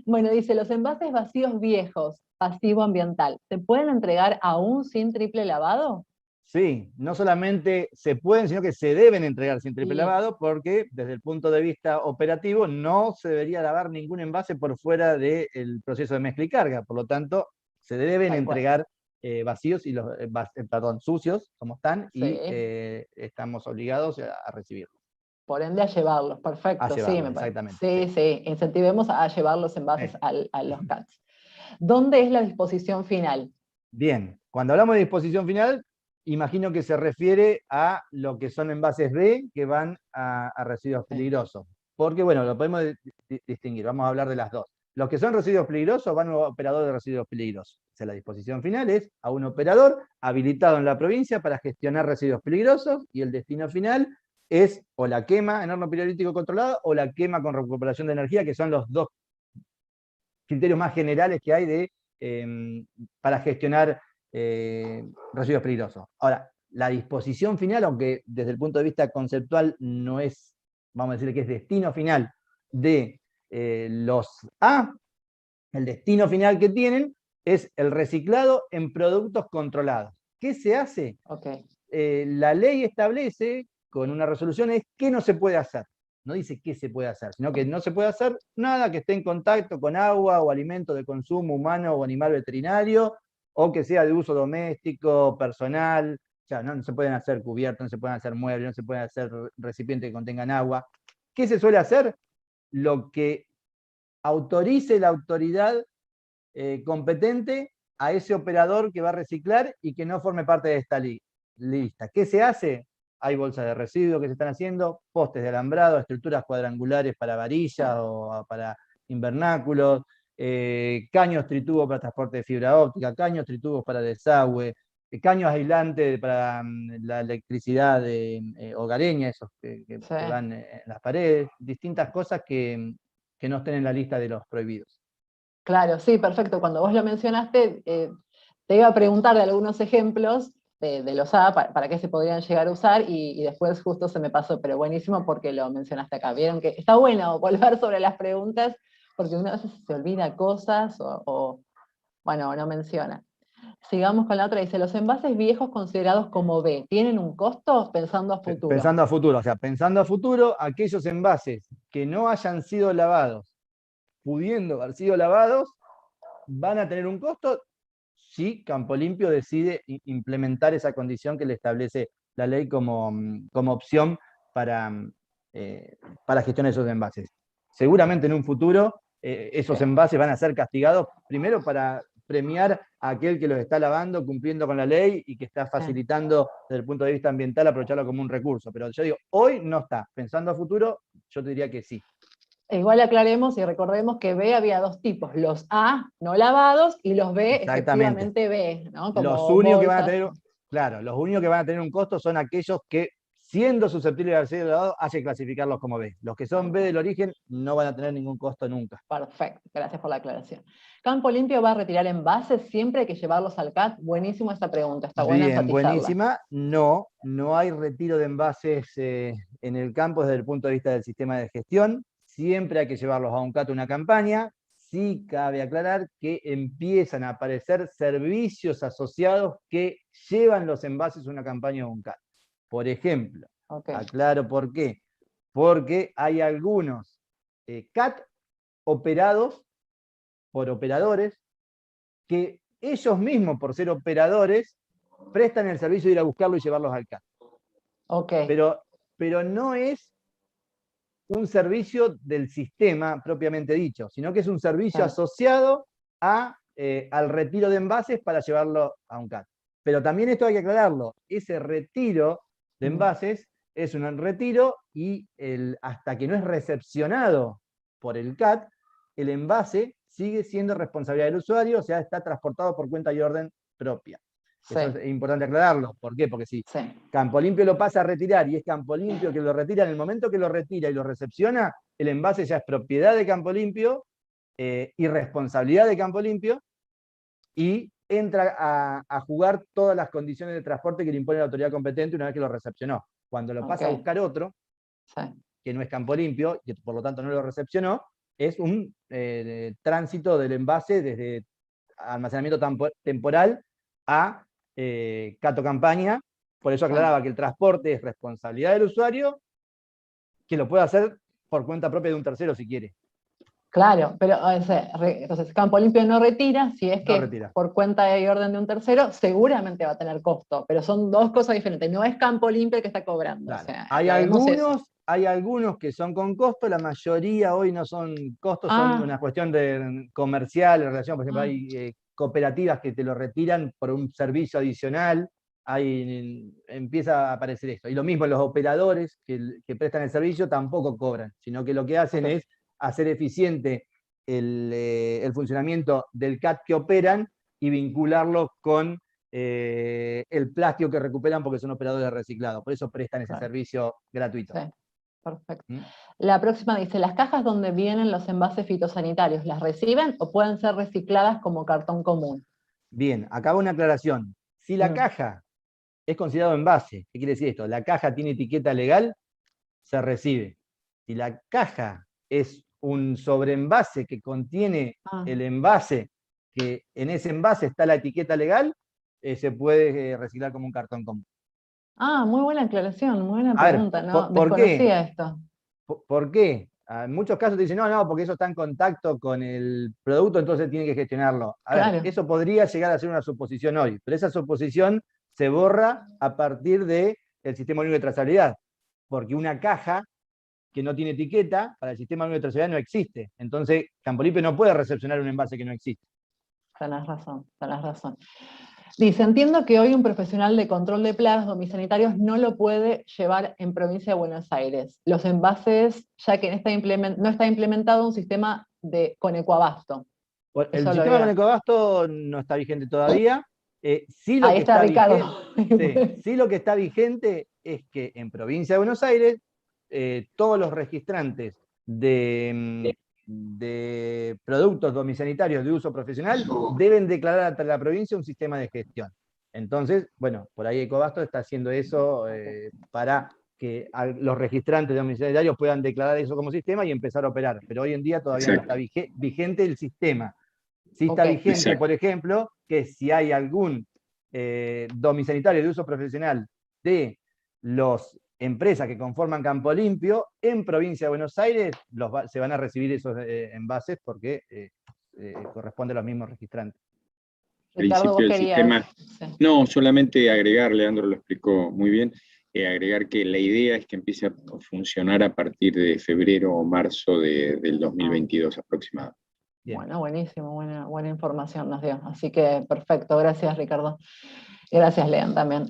Bueno, dice, los envases vacíos viejos, pasivo ambiental, ¿se pueden entregar aún sin triple lavado? Sí, no solamente se pueden, sino que se deben entregar sin triple lavado, porque desde el punto de vista operativo no se debería lavar ningún envase por fuera del proceso de mezcla y carga. Por lo tanto, se deben entregar vacíos y sucios, como están, y estamos obligados a recibirlos. Por ende, a llevarlos, perfecto. Exactamente. Sí, incentivemos a llevar los envases a los CATs. ¿Dónde es la disposición final? Bien, cuando hablamos de disposición final, imagino que se refiere a lo que son envases B que van a residuos peligrosos. Porque, bueno, lo podemos distinguir, vamos a hablar de las dos. Los que son residuos peligrosos van a un operador de residuos peligrosos. O sea, la disposición final es a un operador habilitado en la provincia para gestionar residuos peligrosos, y el destino final es o la quema en horno pirolítico controlado o la quema con recuperación de energía, que son los dos criterios más generales que hay para gestionar residuos peligrosos. Ahora, la disposición final, aunque desde el punto de vista conceptual no es, vamos a decir que es destino final de los A, el destino final que tienen es el reciclado en productos controlados. ¿Qué se hace? La ley establece con una resolución es qué no se puede hacer. No dice qué se puede hacer, sino que no se puede hacer nada que esté en contacto con agua o alimento de consumo humano o animal veterinario, o que sea de uso doméstico, personal. O sea, no se pueden hacer cubiertos, no se pueden hacer muebles, no se pueden hacer recipientes que contengan agua. ¿Qué se suele hacer? Lo que autorice la autoridad competente a ese operador que va a reciclar y que no forme parte de esta lista. ¿Qué se hace? Hay bolsas de residuos que se están haciendo, postes de alambrado, estructuras cuadrangulares para varillas o para invernáculos, caños tritubos para transporte de fibra óptica, caños tritubos para desagüe, caños aislantes para la electricidad hogareña, esos que van en las paredes, distintas cosas que no estén en la lista de los prohibidos. Claro, sí, perfecto. Cuando vos lo mencionaste, te iba a preguntar de algunos ejemplos de los A, para qué se podrían llegar a usar, y después justo se me pasó, pero buenísimo porque lo mencionaste acá. Vieron que está bueno volver sobre las preguntas, porque uno a veces se olvida cosas bueno, no menciona. Sigamos con la otra, dice, ¿los envases viejos considerados como B tienen un costo pensando a futuro? Pensando a futuro, o sea, pensando a futuro, aquellos envases que no hayan sido lavados, pudiendo haber sido lavados, van a tener un costo si Campo Limpio decide implementar esa condición que le establece la ley como opción para gestionar esos envases. Seguramente en un futuro esos envases van a ser castigados, primero para premiar a aquel que los está lavando, cumpliendo con la ley y que está facilitando desde el punto de vista ambiental aprovecharlo como un recurso. Pero yo digo, hoy no está. Pensando a futuro, yo te diría que sí. Igual aclaremos y recordemos que B había dos tipos, los A no lavados y los B efectivamente B, ¿no? Como los únicos que van a bolsas. tener, claro, los únicos que van a tener un costo son aquellos que, siendo susceptibles de haber sido lavados, hay que clasificarlos como B. Los que son B del origen no van a tener ningún costo nunca. Perfecto, gracias por la aclaración. ¿Campo Limpio va a retirar envases siempre hay que llevarlos al CAT? Buenísima esta pregunta, está buena enfatizarla. Buenísima. No hay retiro de envases en el campo desde el punto de vista del sistema de gestión. Siempre hay que llevarlos a un CAT, una campaña. Sí cabe aclarar que empiezan a aparecer servicios asociados que llevan los envases a una campaña o un CAT. Por ejemplo, aclaro por qué. Porque hay algunos CAT operados por operadores que ellos mismos, por ser operadores, prestan el servicio de ir a buscarlo y llevarlos al CAT. Pero no es un servicio del sistema propiamente dicho, sino que es un servicio asociado al retiro de envases para llevarlo a un CAT. Pero también esto hay que aclararlo, ese retiro de envases es un retiro y hasta que no es recepcionado por el CAT, el envase sigue siendo responsabilidad del usuario, o sea, está transportado por cuenta y orden propia. Eso es importante aclararlo. ¿Por qué? Porque si Campo Limpio lo pasa a retirar y es Campo Limpio que lo retira, en el momento que lo retira y lo recepciona, el envase ya es propiedad de Campo Limpio y responsabilidad de Campo Limpio, y entra a jugar todas las condiciones de transporte que le impone la autoridad competente una vez que lo recepcionó. Cuando lo pasa a buscar otro, que no es Campo Limpio, y por lo tanto no lo recepcionó, es un tránsito del envase desde almacenamiento temporal a CAT o campaña. Por eso aclaraba que el transporte es responsabilidad del usuario, que lo puede hacer por cuenta propia de un tercero si quiere. Claro, pero entonces Campo Limpio no retira, si es que por cuenta y orden de un tercero, seguramente va a tener costo, pero son dos cosas diferentes, no es Campo Limpio el que está cobrando. Claro. O sea, hay algunos que son con costo, la mayoría hoy no son costos, son una cuestión de comercial, en relación, por ejemplo, hay cooperativas que te lo retiran por un servicio adicional, empieza a aparecer esto. Y lo mismo, los operadores que prestan el servicio tampoco cobran, sino que lo que hacen es hacer eficiente el funcionamiento del CAT que operan y vincularlo con el plástico que recuperan porque son operadores reciclados. Por eso prestan ese servicio gratuito. Sí, perfecto. La próxima dice, ¿las cajas donde vienen los envases fitosanitarios las reciben o pueden ser recicladas como cartón común? Bien, acá va una aclaración. Si la caja es considerado envase, ¿qué quiere decir esto? La caja tiene etiqueta legal, se recibe. Si la caja es un sobreenvase que contiene el envase, que en ese envase está la etiqueta legal, se puede reciclar como un cartón común. Muy buena aclaración, muy buena pregunta. No desconocía esto. ¿Por qué? En muchos casos te dicen, no, porque eso está en contacto con el producto, entonces tiene que gestionarlo. A ver, eso podría llegar a ser una suposición hoy, pero esa suposición se borra a partir del Sistema Único de Trazabilidad, porque una caja que no tiene etiqueta, para el Sistema Único de Trazabilidad no existe. Entonces, Campo Limpio no puede recepcionar un envase que no existe. tenés razón, tenés razón. Dice, entiendo que hoy un profesional de control de plagas domiciliarios no lo puede llevar en provincia de Buenos Aires. Los envases, ya que no está implementado un sistema con ecoabasto. Bueno, el Eso lo sistema con había. Ecobasto no está vigente todavía. Sí lo Ahí que está Ricardo. sí lo que está vigente es que en provincia de Buenos Aires todos los registrantes de productos domiciliarios de uso profesional deben declarar ante la provincia un sistema de gestión. Entonces, bueno, por ahí Ecobasto está haciendo eso para que los registrantes domiciliarios puedan declarar eso como sistema y empezar a operar. Pero hoy en día todavía no está vigente el sistema. Sí está vigente, por ejemplo, que si hay algún domiciliario de uso profesional de las empresas que conforman Campo Limpio, en provincia de Buenos Aires se van a recibir esos envases porque corresponde a los mismos registrantes. Ricardo, vos querías... No, solamente agregar, Leandro lo explicó muy bien, agregar que la idea es que empiece a funcionar a partir de febrero o marzo del 2022 aproximadamente. Bien. Bueno, buenísimo, buena información nos dio. Así que perfecto, gracias Ricardo. Gracias Lean también.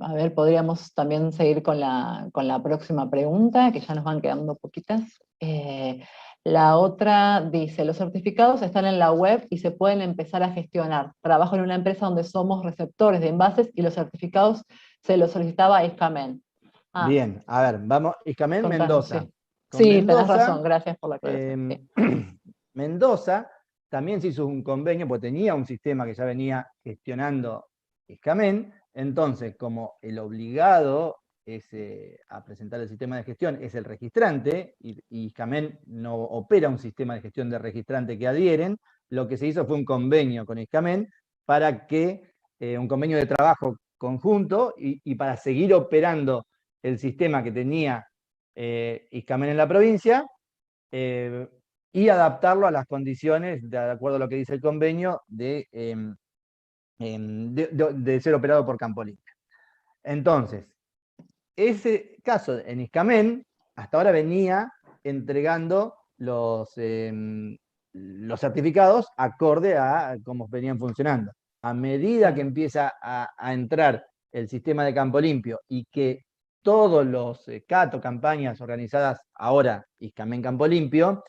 A ver, podríamos también seguir con la próxima pregunta, que ya nos van quedando poquitas. La otra dice, los certificados están en la web y se pueden empezar a gestionar. Trabajo en una empresa donde somos receptores de envases y los certificados se los solicitaba a Iscamen. Bien, a ver, vamos, Iscamen Mendoza. Sí, tenés razón, gracias por la aclaración. Mendoza también se hizo un convenio, porque tenía un sistema que ya venía gestionando Iscamen, entonces como el obligado a presentar el sistema de gestión es el registrante, y Iscamen no opera un sistema de gestión de registrante que adhieren, lo que se hizo fue un convenio con Iscamen para que, un convenio de trabajo conjunto, y para seguir operando el sistema que tenía Iscamen en la provincia, y adaptarlo a las condiciones, de acuerdo a lo que dice el convenio, de ser operado por Campo Limpio. Entonces, ese caso en Iscamen, hasta ahora venía entregando los certificados acorde a cómo venían funcionando. A medida que empieza a entrar el sistema de Campo Limpio y que todos los CAT o campañas organizadas ahora, Iscamen Campo Limpio,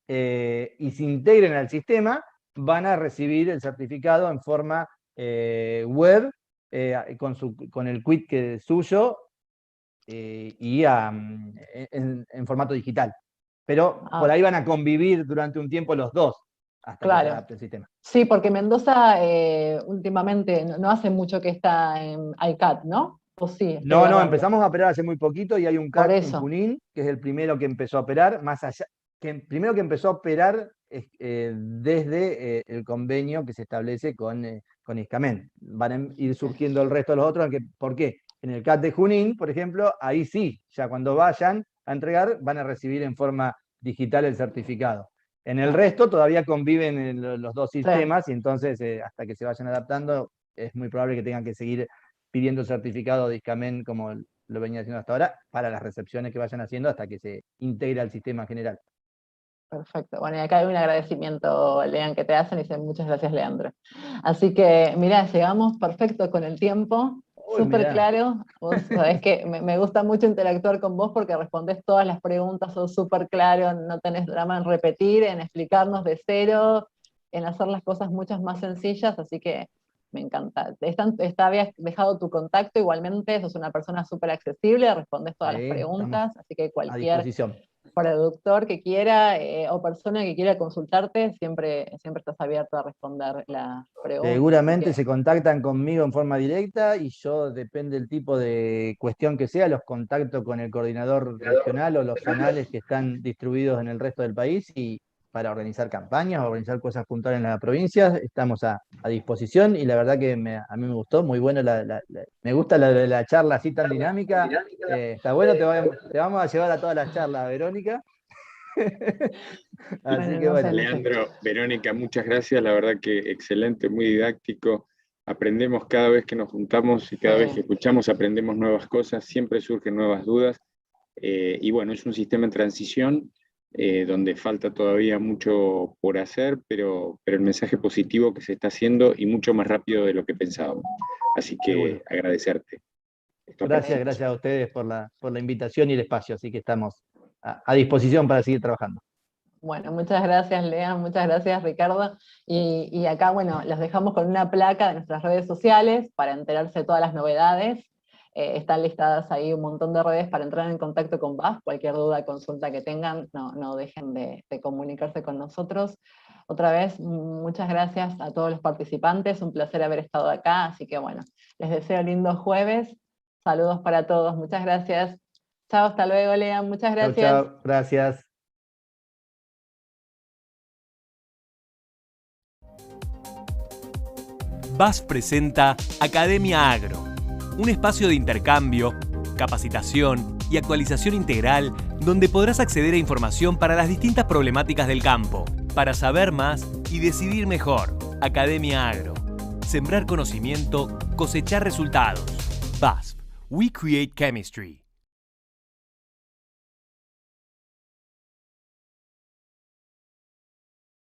y se integren al sistema, van a recibir el certificado en forma web, con el quit suyo, y en formato digital. Pero por ahí van a convivir durante un tiempo los dos, hasta que se adapte el sistema. Sí, porque Mendoza últimamente no hace mucho que está en ICAT, ¿no? ¿O sí? No, empezamos a operar hace muy poquito y hay un CAT en Junín, que es el primero que empezó a operar, primero que empezó a operar desde el convenio que se establece con Iscamen. Van a ir surgiendo el resto de los otros. ¿Por qué? En el CAT de Junín, por ejemplo, ahí sí, ya cuando vayan a entregar, van a recibir en forma digital el certificado. En el resto todavía conviven los dos sistemas, y entonces hasta que se vayan adaptando, es muy probable que tengan que seguir pidiendo el certificado de Iscamen como lo venía haciendo hasta ahora, para las recepciones que vayan haciendo hasta que se integre al sistema general. Perfecto. Bueno, y acá hay un agradecimiento, Lean, que te hacen, y dicen muchas gracias, Leandro. Así que, mirá, llegamos perfecto con el tiempo, súper claro. Vos sabés que me gusta mucho interactuar con vos porque respondés todas las preguntas, sos súper claro, no tenés drama en repetir, en explicarnos de cero, en hacer las cosas muchas más sencillas, así que me encanta. Habías dejado tu contacto igualmente, sos una persona súper accesible, respondés todas las preguntas, así que cualquier productor que quiera o persona que quiera consultarte, siempre estás abierto a responder las preguntas. Seguramente se contactan conmigo en forma directa, y yo, depende del tipo de cuestión que sea, los contacto con el coordinador regional o los zonales que están distribuidos en el resto del país, y para organizar campañas, organizar cosas puntuales en la provincia, estamos a disposición, y la verdad que a mí me gustó, muy bueno, me gusta la charla así tan dinámica, está bueno, te vamos a llevar a todas las charlas, Verónica. Así que bueno. Leandro, Verónica, muchas gracias, la verdad que excelente, muy didáctico, aprendemos cada vez que nos juntamos y cada vez que escuchamos aprendemos nuevas cosas, siempre surgen nuevas dudas, y bueno, es un sistema en transición, donde falta todavía mucho por hacer, pero el mensaje positivo que se está haciendo y mucho más rápido de lo que pensábamos. Así que Seguro. agradecerte. Gracias a ustedes por la invitación y el espacio, así que estamos a disposición para seguir trabajando. Bueno, muchas gracias, Lea, muchas gracias, Ricardo. Y acá, bueno, los dejamos con una placa de nuestras redes sociales para enterarse de todas las novedades. Están listadas ahí un montón de redes para entrar en contacto con BAF. Cualquier duda, consulta que tengan, no dejen de comunicarse con nosotros. Otra vez, muchas gracias a todos los participantes, un placer haber estado acá, así que bueno, les deseo lindo jueves. Saludos para todos, muchas gracias. Chao, hasta luego, Lea, muchas gracias. Chao, gracias. BASF presenta Academia Agro, un espacio de intercambio, capacitación y actualización integral donde podrás acceder a información para las distintas problemáticas del campo, para saber más y decidir mejor. Academia Agro. Sembrar conocimiento, cosechar resultados. BASF. We create chemistry.